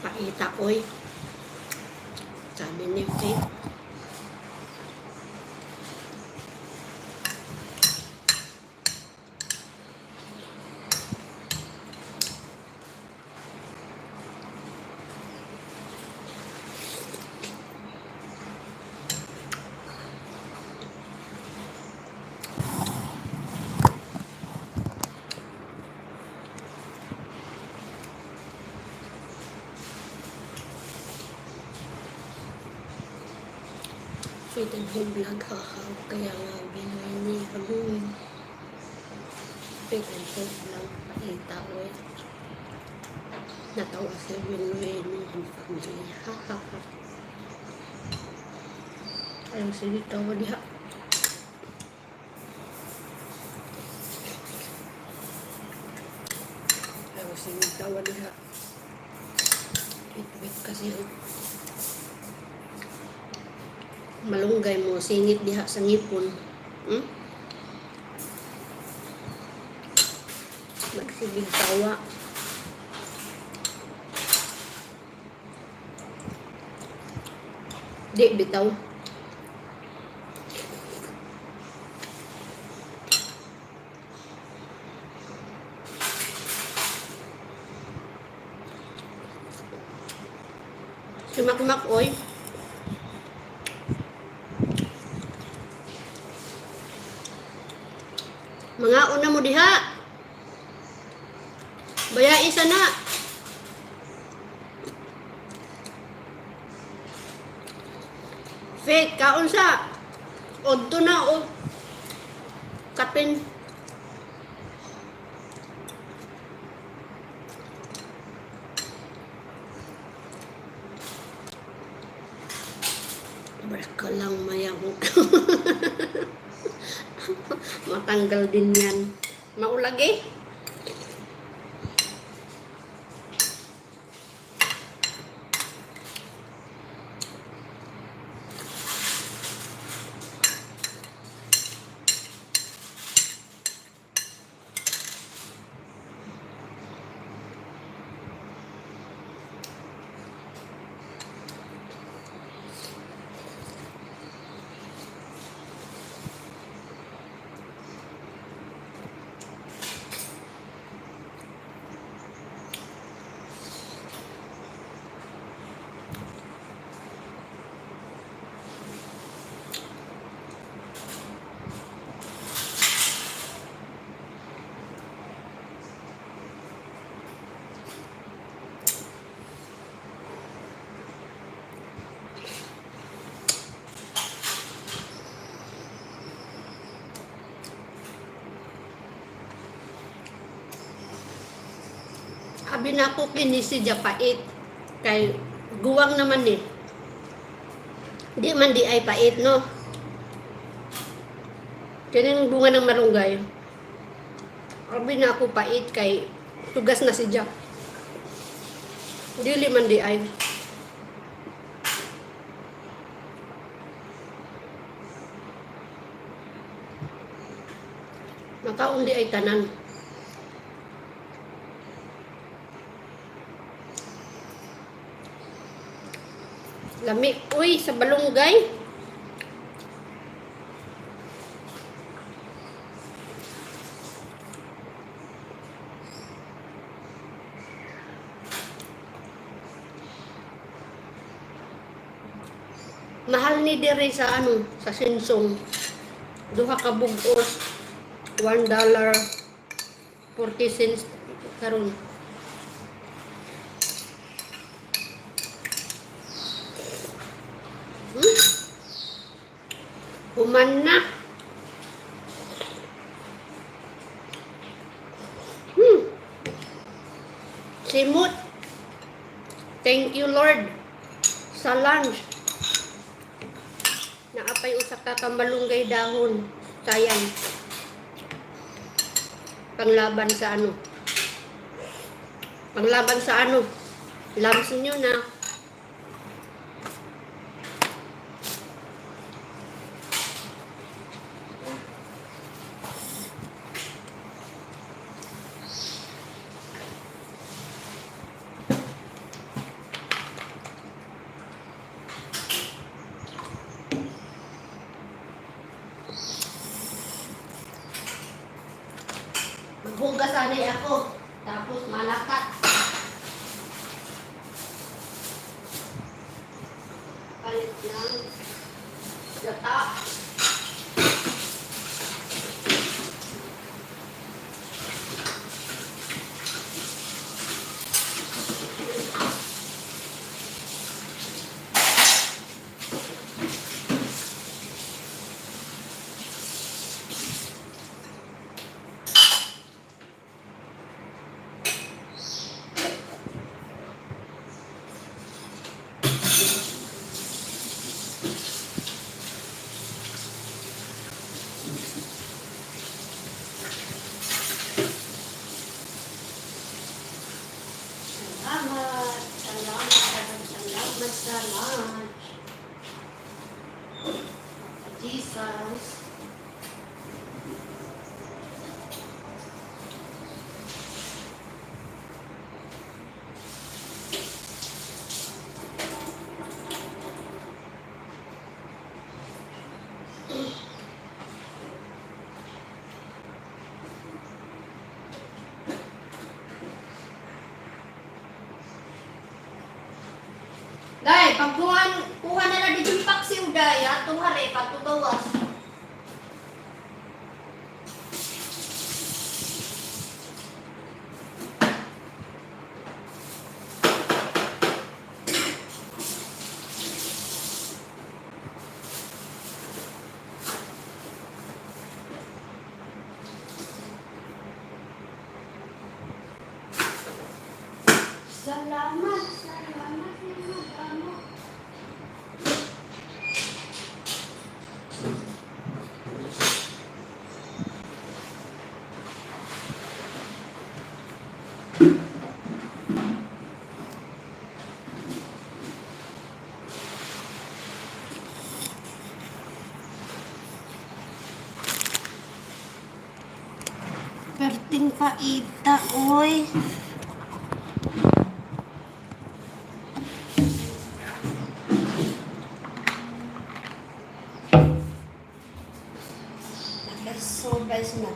Paita, oy. Sabi ni Faith. Faith and Hope Vlog, haha. Kaya nga, binili kami. Faith and Hope Vlog, paita, oy. Natawa sa binili ng family, haha. Ayaw sige tawa diha. Ayaw sige tawa diha. Wait kasi malunggay mo, singit diha sa ngipon. Magsibig tawa. Di bitaw. Sumak-mak, oy. Mga una mo diha. Baya isa na. Faith, kaon sa. Odto na, o. Kapin. Baraka lang mayahok. Matanggal din yan. Maulag eh. Abi na ako kinisi pait. Kay guwang naman eh. Di man di ay pait, no? Kanin bunga ng malunggay. Abi na ako pait kay tugas na si Jack. Dili man di ay. Makaon di ay tanan. Lami. Uy, sa balunggay. Mahal ni dire sa ano, sa Sinsong. Duha ka bugos. $1.40 karon. Human na. Simot. Thank you, Lord. Sa lunch. Naapay usa ka malunggay dahon. Sayang. Panglaban sa ano. Panglaban sa ano. Labs nyo na. Maghugas sanay ako. Tapos malakat. Palit ng gata. Salamat. Jesus. Day, pag kuha na na dito yung paksiw, day, atong hari, patugawas. Salamat, salamat, ano. Perting paita, oy. Sobras na.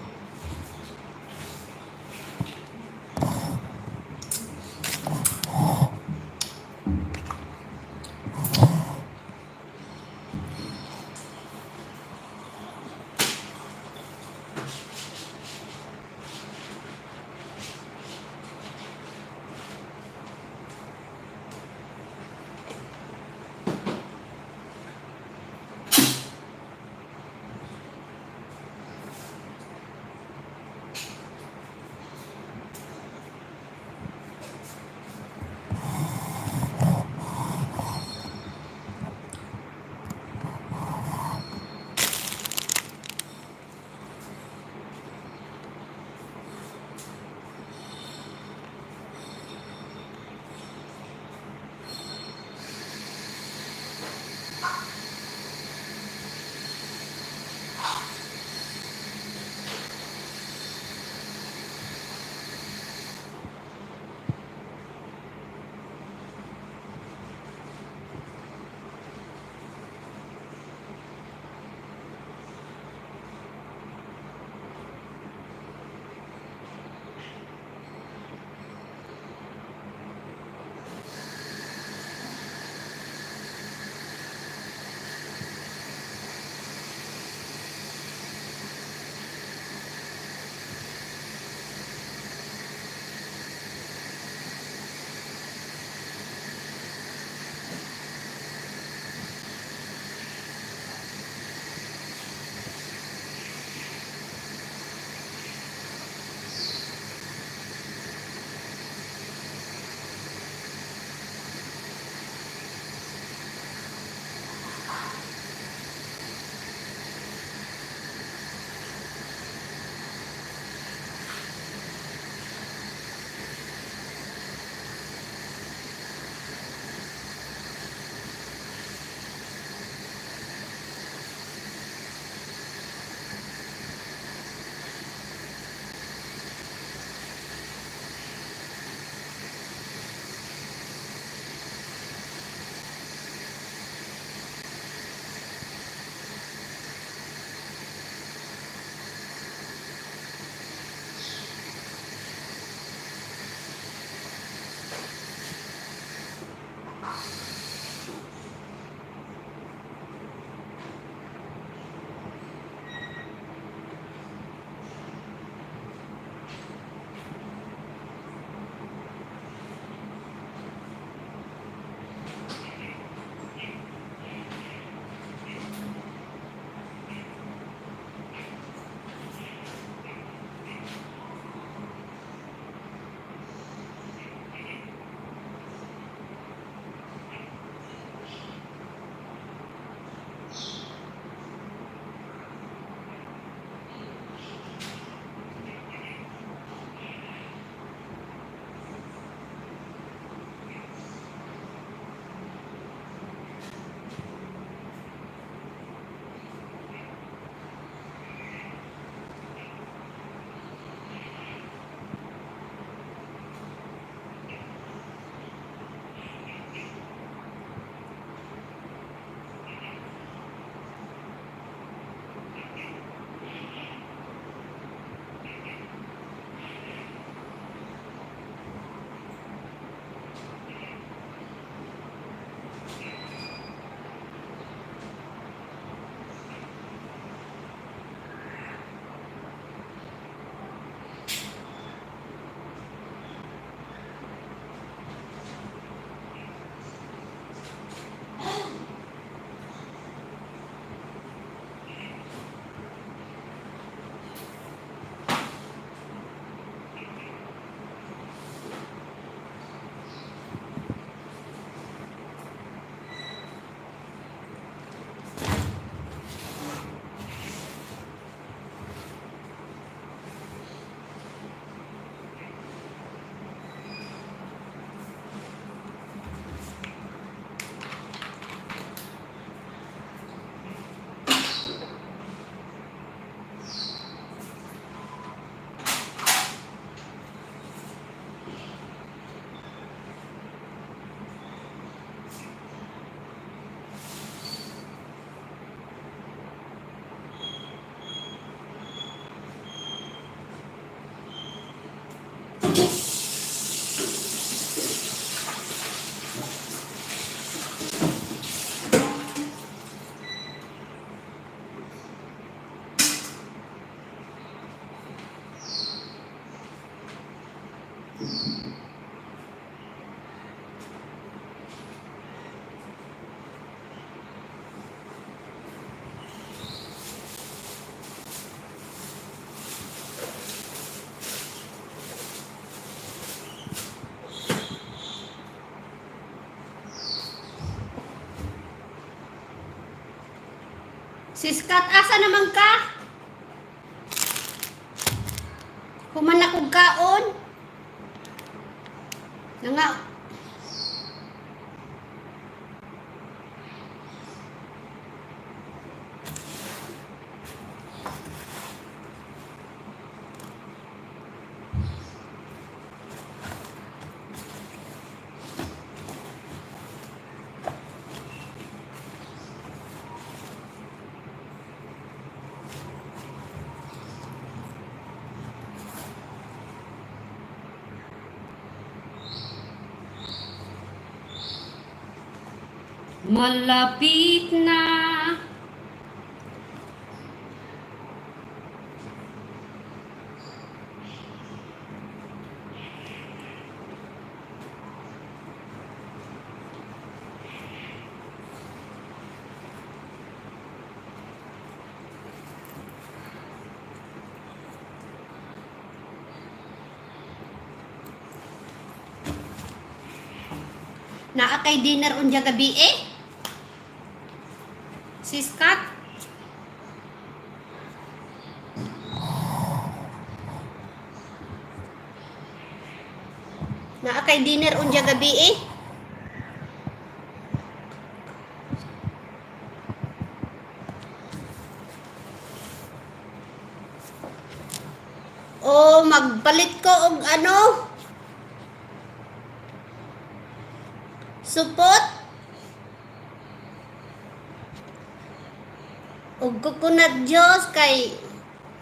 Siskat, asa naman ka? Human akong kaon. Nga, malapit na. Naa kay dinner unya gabi eh. Siskat. Naa kay dinner unya gabi eh. O magpalit ko og ano? Supot. Og coconut juice kay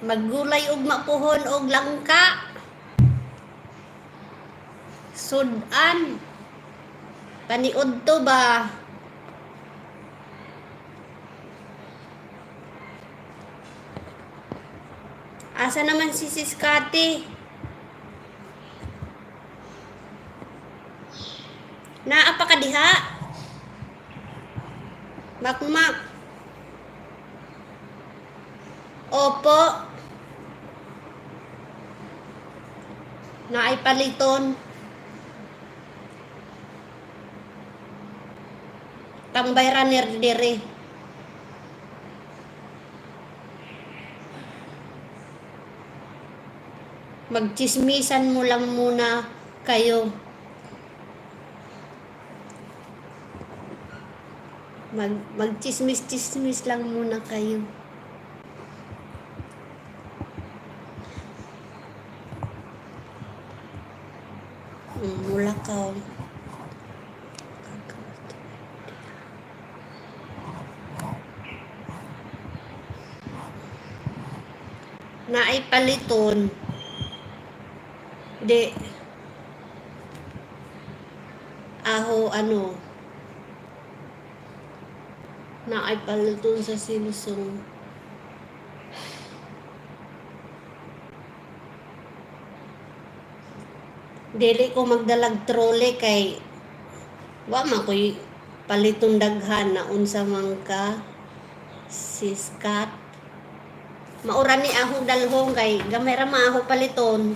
maggulay og mapuhon og langka. Sudan. Paniud to ba? Asa naman si Siskati? Naa pa ka diha? Makmak. Opo. Naay paliton. Tambayran dire. Magchismisan mo lang muna kayo. Magchismis lang muna kayo. Mula ka. Naay paliton. De aho ano naay paliton sa silusong. Dili ko magdalag trole kay wa man ko'y paliton daghan na unsa man ka Siskat. Maura ni aho dalhong kay gamay ra maaho paliton.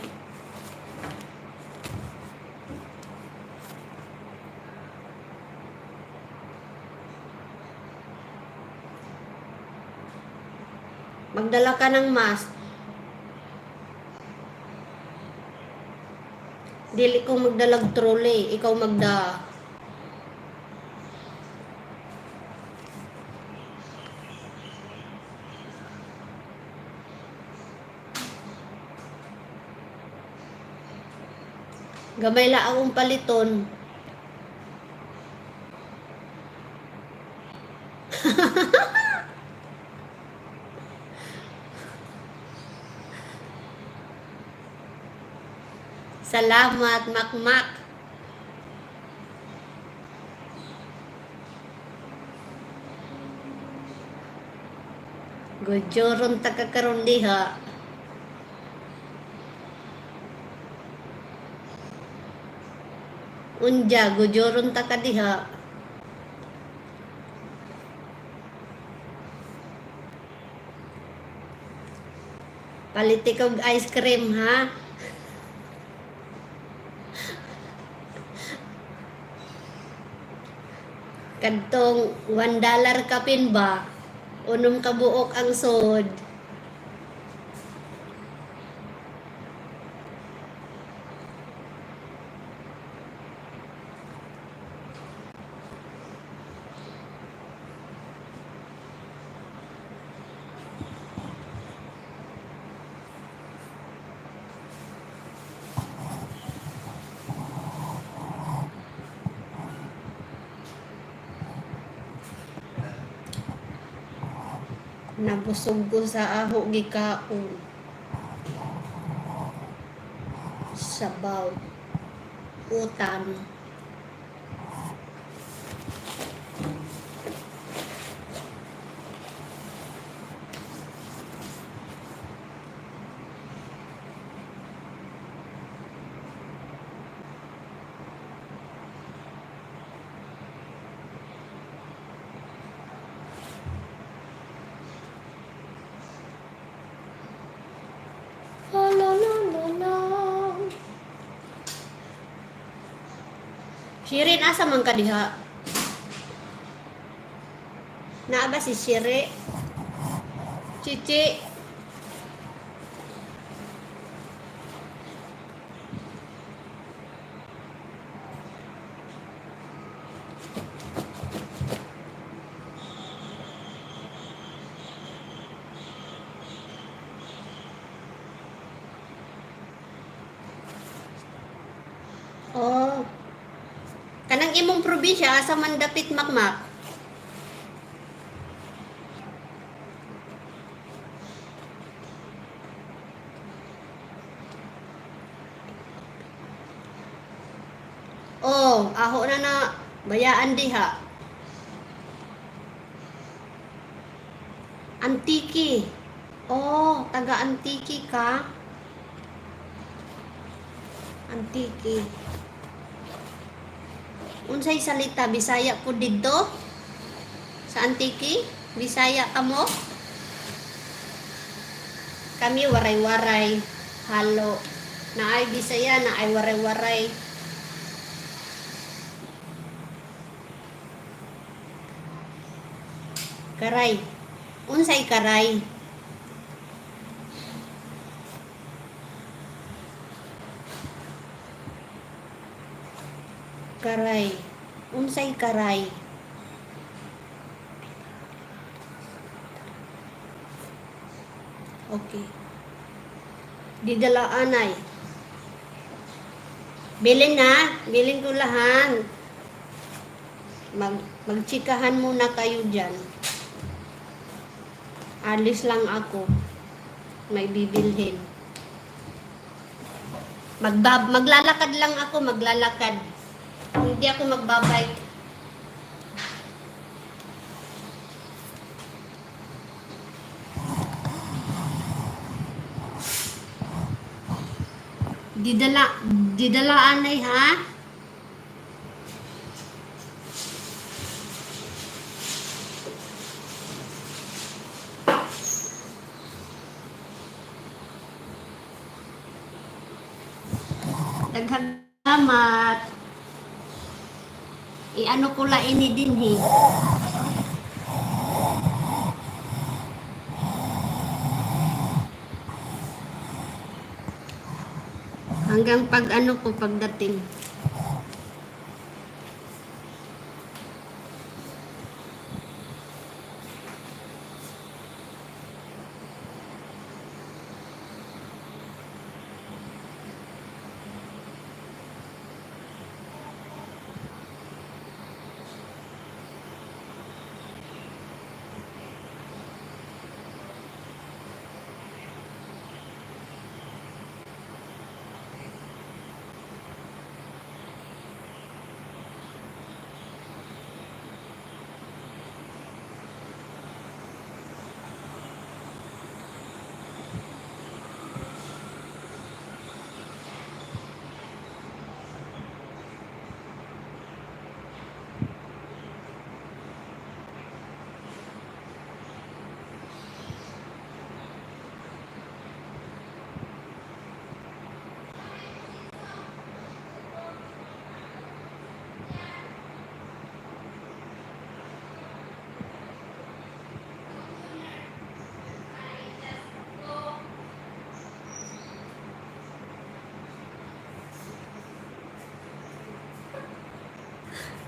Magdala ka ng mask. Dili ko magdalag trole, ikaw magda. Gamay la akong paliton. Salamat, Makmak. Gojoron takakaroon diha. Unja, gujoron ta ka diha. Paliti kog ice cream, ha? Kadtong $1 kapin ba? Unom ka buok ang sod. Nabusog ko sa aho gikaon. Sabaw. Utan. La la la la la. Shirin, asa man ka diha? Naa ba si Shiri? Cici. Oh. Kanang imong probinsya asa man dapit makmak? Oh, aho na bayaan diha. Antiki. Oh, taga Antiki ka? Antiki. Unsay salita Bisaya ko didto? Sa Antiki? Bisaya ka mo? Kami waray-waray. Halo. Naay Bisaya, naay waray-waray. Karay. Unsay karay? Karay. Unsay karay? Okay. Didalaan ay. Bilin na. Bilin ko lahan. Magchikahan muna kayo dyan. Alis lang ako. May bibilhin. Maglalakad lang ako. Maglalakad. Hindi ako magbabike. Didalaan ay ha? Daghang salamat. Iano ko la ini din he. Hanggang pag ano ko pagdating.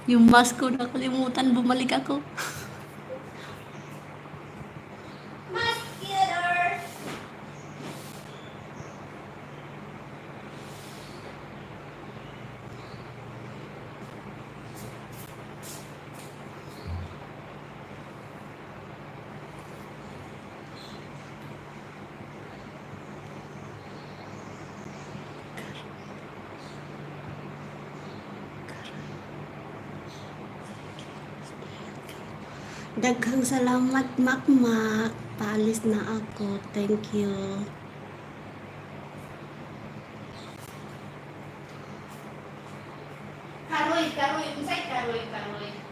Yung mask ko nakalimutan, bumalik ako. Daghang salamat, Makmak. Paalis na ako. Thank you. Karoy, karoy, unsay karoy, karoy.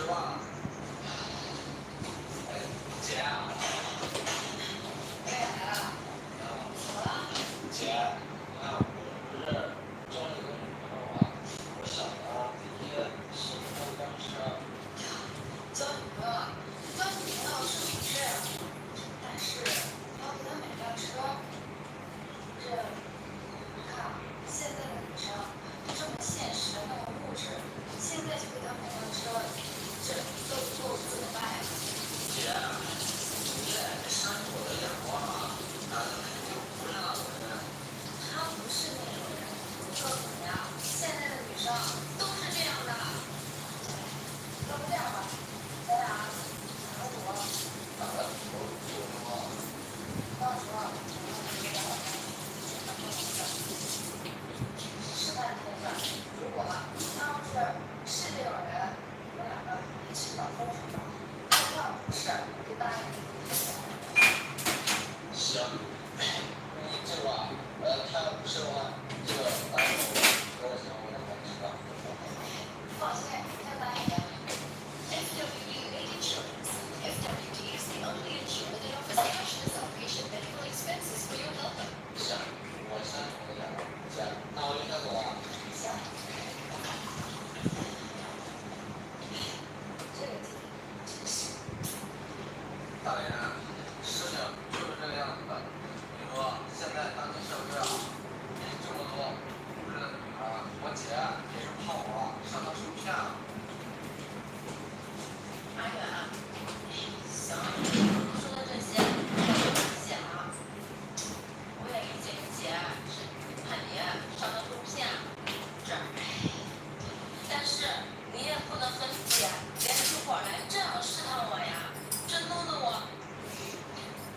吧？姐。姐，啊，不是，终于跟你朋友啊，我想啊，第一是不当时。交女朋友，交女朋友是好事，但是要给她买辆车。这，你看现在的女生这么现实，那么物质，现在就给她买辆车，这够不够怎么办呀？姐，你这伤我的眼光啊，那肯定不是那种人。她不是那种人，我告诉你啊，现在的女生都是这样的。要不这样吧，咱俩打个赌，打个赌什么？到时候10万天算，如果她要是这种人，我们两个一起到分手吧。要不是，就答应你。行，你这个啊，他要不是的话，这个答应我行，我得还知道。放心，先答应你。FWD Insurance. FWD is the only insurer that offers cashless outpatient medical expenses for your health. 行，我相信你的姐，那我应该走了。行。这个姐真是。大连，事情就是这个样子的。你说现在当今社会啊，人这么多，不是女孩，我姐也是怕我上当受骗了。阿远，行，说的这些我都理解了。我也理解你姐是怕你上当受骗，这，但是你也不能和你姐连起伙来这样试探我呀，这弄得我。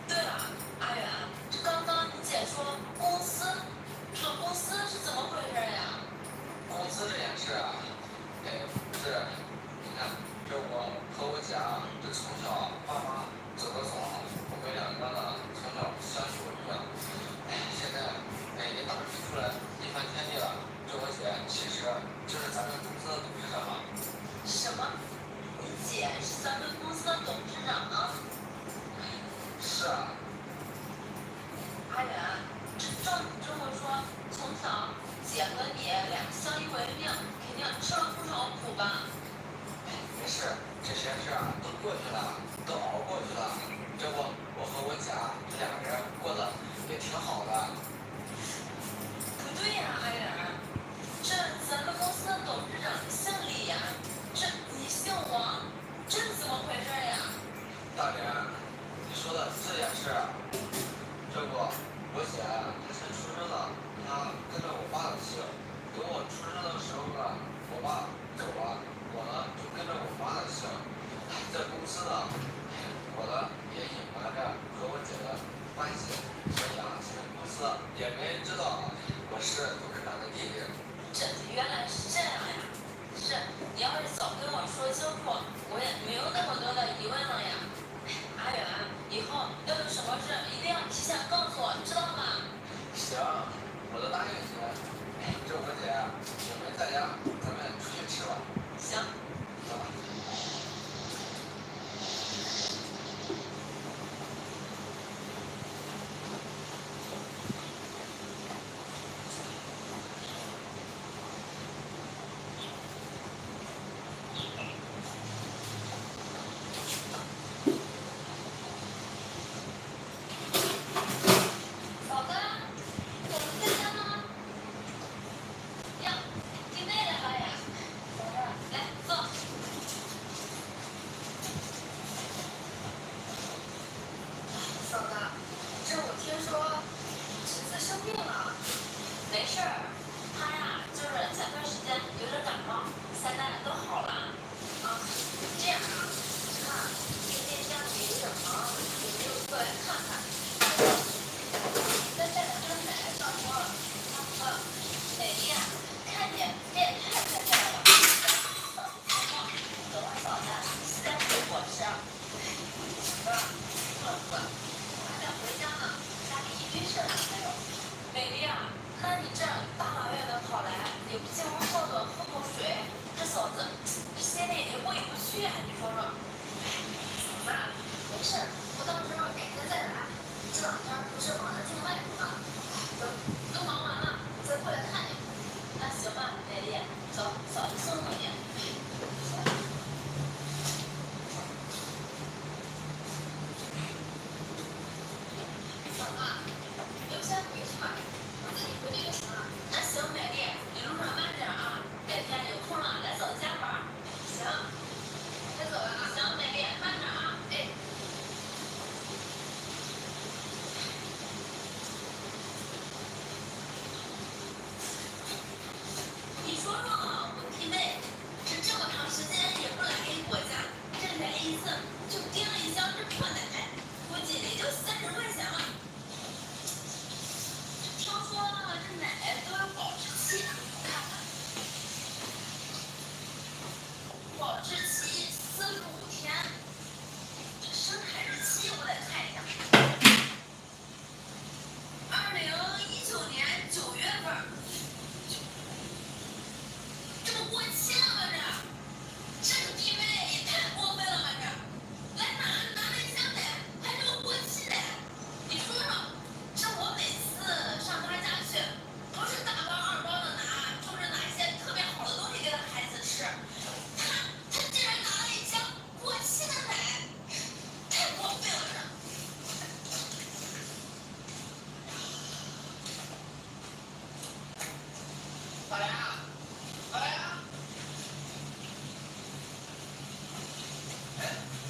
对了，阿远，这刚刚你姐说公司，这公司是怎么回事呀？公司这件事啊，是，你看，这我和我姐啊，这从小爸妈走得早，我们两个呢从小相依为命。现在一打拼出来一番天地了。这我姐其实就是咱们公司的董事长。什么？你姐是咱们公司的董事长啊？是啊。阿远，照你这么说，从小姐和你俩相依为命，肯定吃了不少苦吧？没事，这些事啊都过去了，都熬过去了。这不，我和我姐这两个人过得也挺好的。不对呀，阿远，这咱们公司的董事长姓李呀，这你姓王，这是怎么回事呀？大连，你说的这件事啊，这不，我姐她先出生了，她跟着我爸的姓。等我出生的时候呢，我爸走了，我呢就跟着我妈的姓。在公司呢，我呢也隐瞒着和我姐的关系，所以啊，现在公司也没人知道我是董事长的弟弟。这原来是这样呀！是，你要是早跟我说清楚，我也没有那么多的疑问了呀。阿远，以后要有什么事一定要提前告诉我，知道吗？行，我都答应你。这我姐也没在家，咱们出去吃丽，走，嫂子送送你。嫂子，你就先回去吧，我自己回去就行了。那行，美丽，你路上慢点啊，改天有空了来嫂子家玩。行，先走了啊。行，美丽，慢点啊。哎。你说说，我弟妹，这么长时间也不来一我家，这来一次就拎了一箱这破奶，估计也就30块钱了。听说这奶都有保质期，我看看，保质期45天，这生产日期我得看一下，2019年9月份。这不过期了吗？这个弟妹也太过分了吧！来拿了一箱奶，还这么过期的，你说说，这我每次上他家去，不是大包2包的拿，就是拿一些特别好的东西给他孩子吃，他竟然拿了一箱过期的奶，太过分了这。老梁，老梁。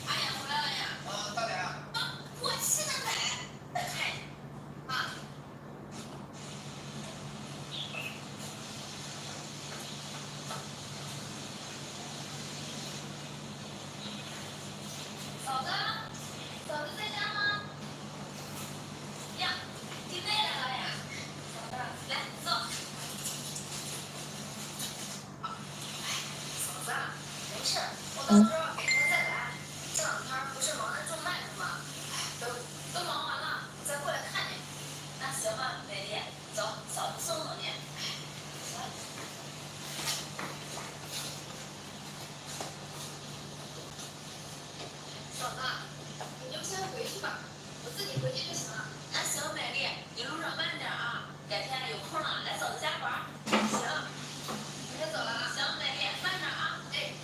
阿雅回来了呀！大脸。过期的奶，再看一下啊。嫂子，嫂子在家吗？呀，弟妹来了呀！嫂子，来坐。嫂子，没事，我到时候改天再来。这2天不是忙着种麦子吗？都忙完了，我再过来看你。那行吧，美丽，走，嫂子送送你。行。嫂子，你就先回去吧，我自己回去就行了。那行，美丽，你路上慢点啊，改天有空了来嫂子家玩。行，我先走了啊。行，美丽，慢点啊。哎。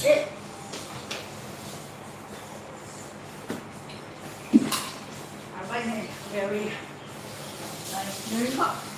Eh. I find it very very hot.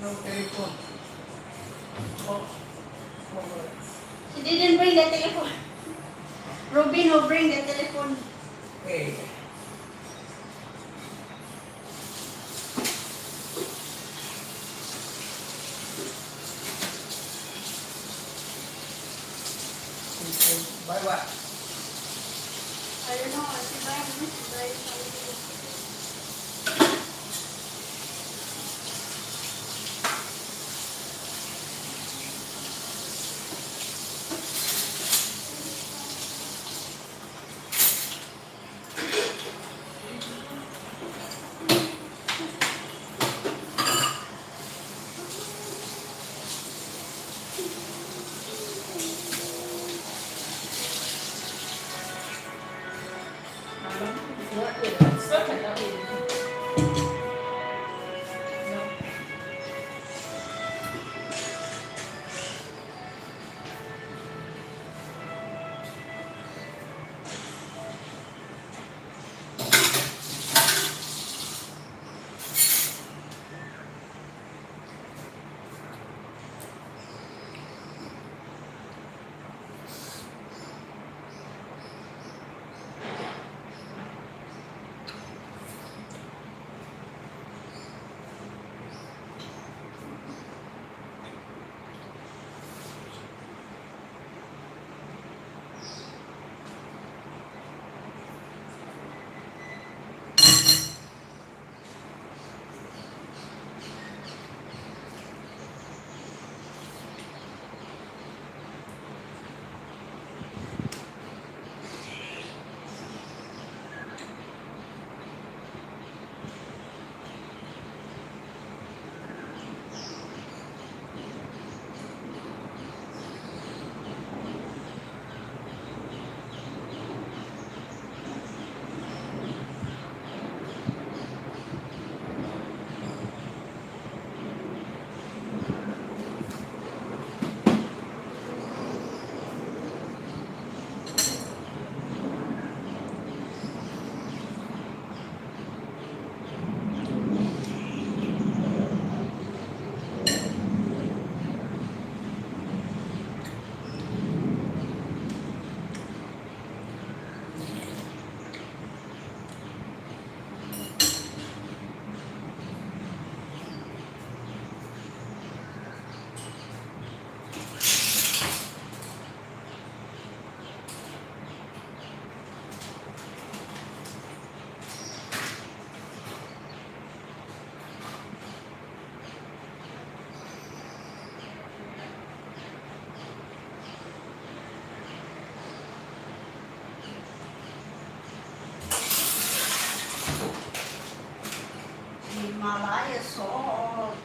No telephone. Oh, oh. She didn't bring the telephone. Robin will bring the telephone. Hey. Buy what? I don't know. She buy something. Stuff like that. No. Himalaya salt.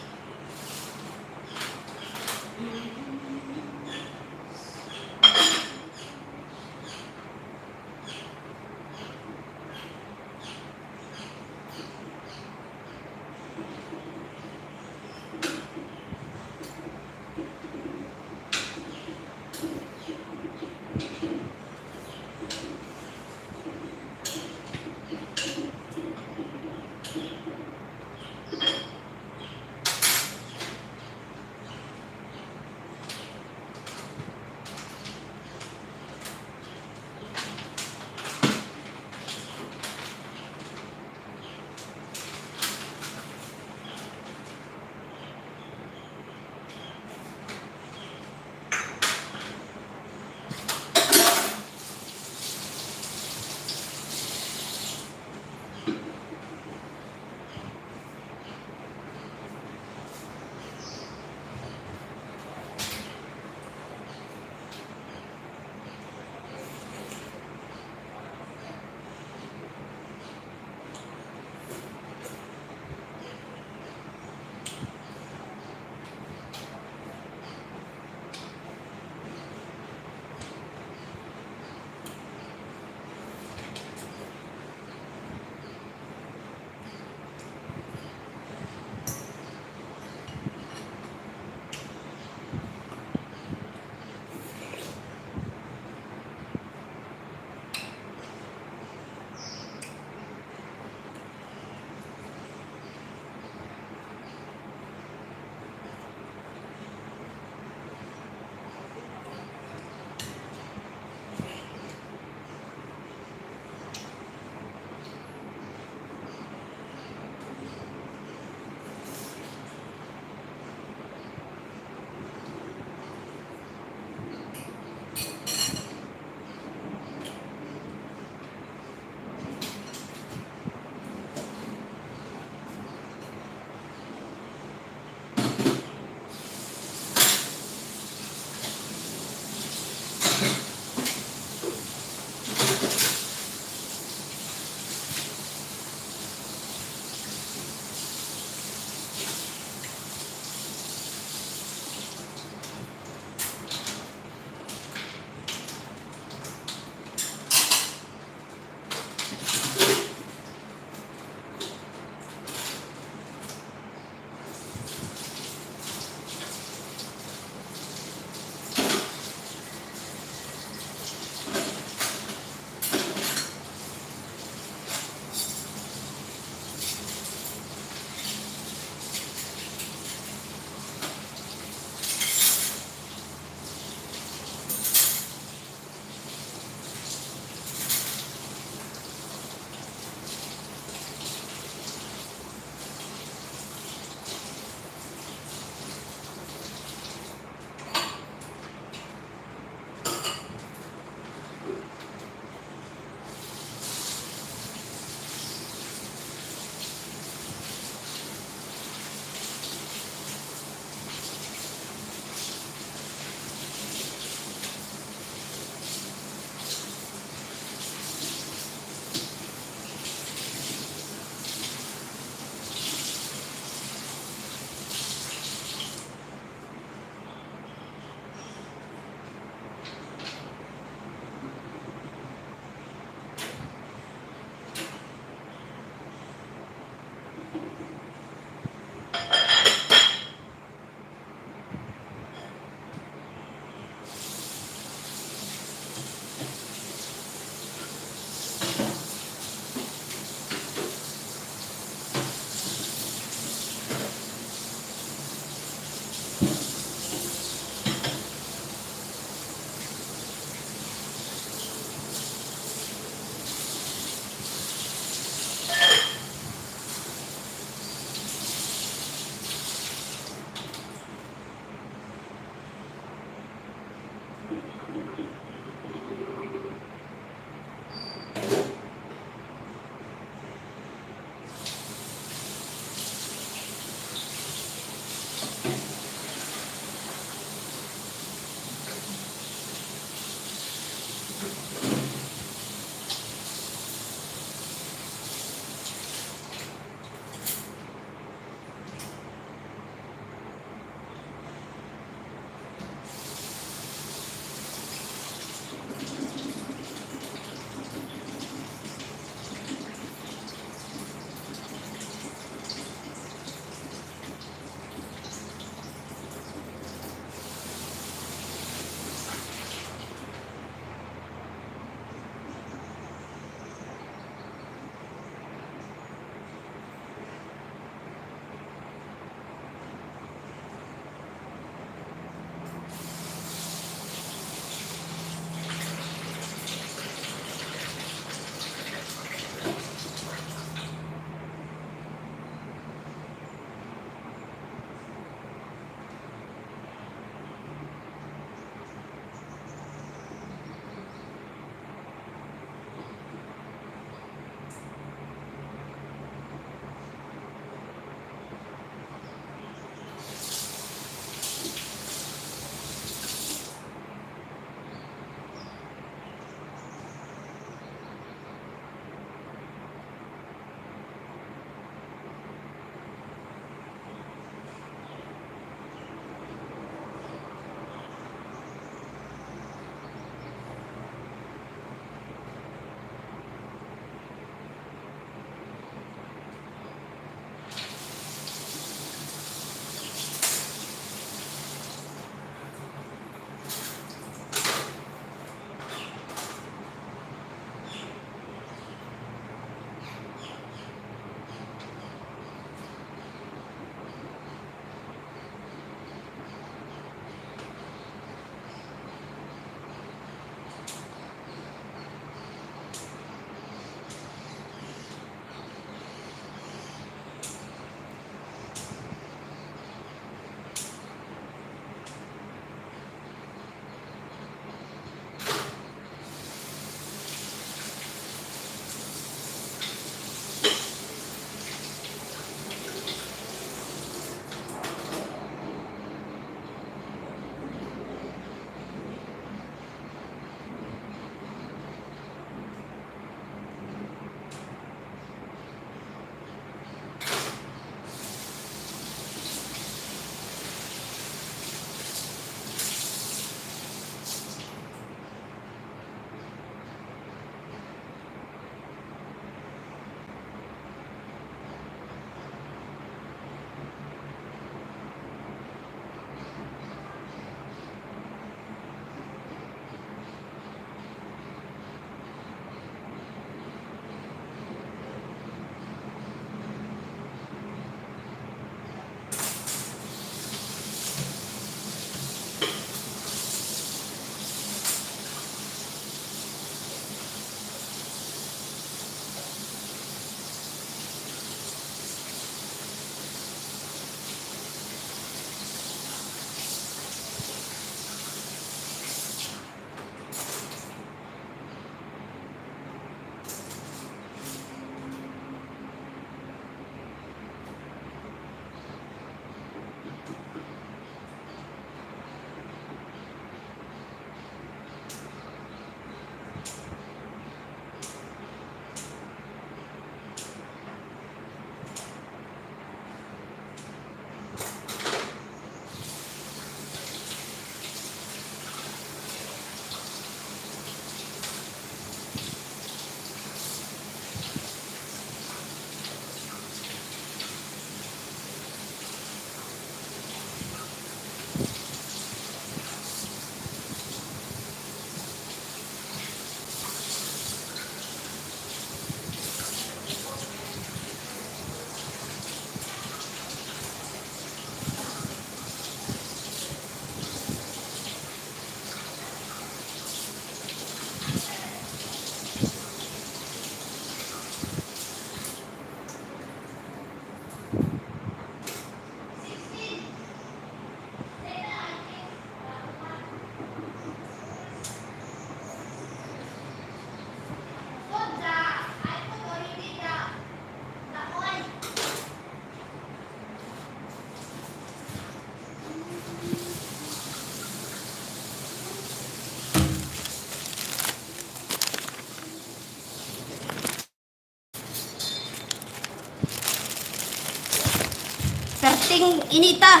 ting inita.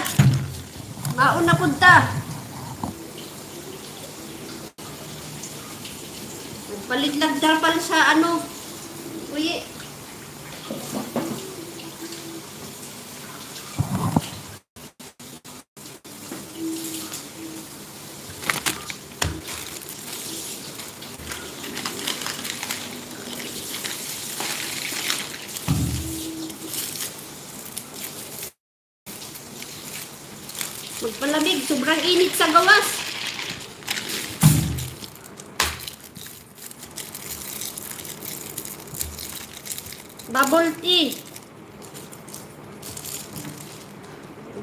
Mauna punta. Palit lang dapal sa ano. Uy. Magpalamig, sobrang init sa gawas. Bubble tea.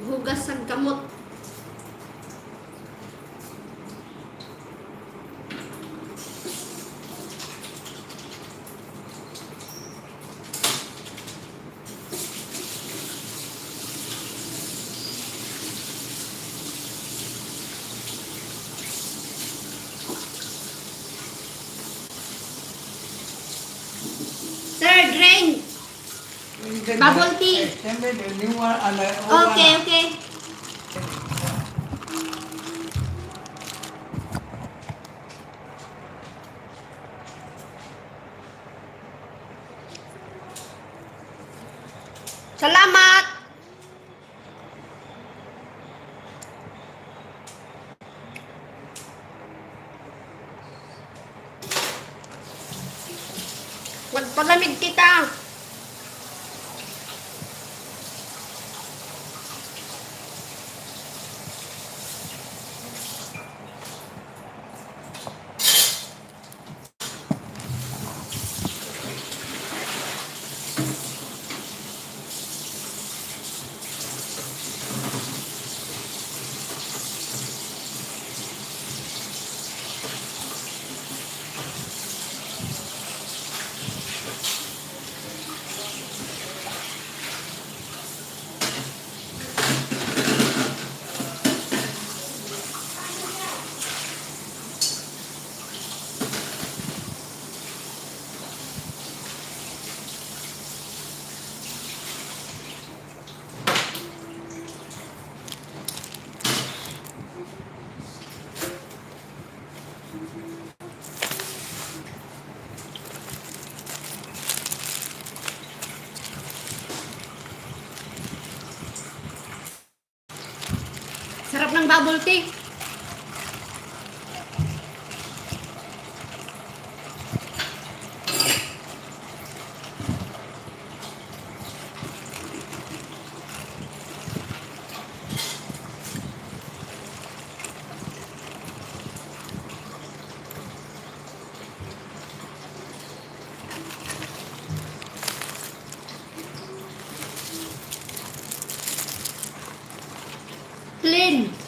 Hugas ng gamot. Sir, drink. Bubble tea. Siyempre, the new one, Okay, okay. Salamat. Magpalamig kita. Sarap ng bubble tea. Clean.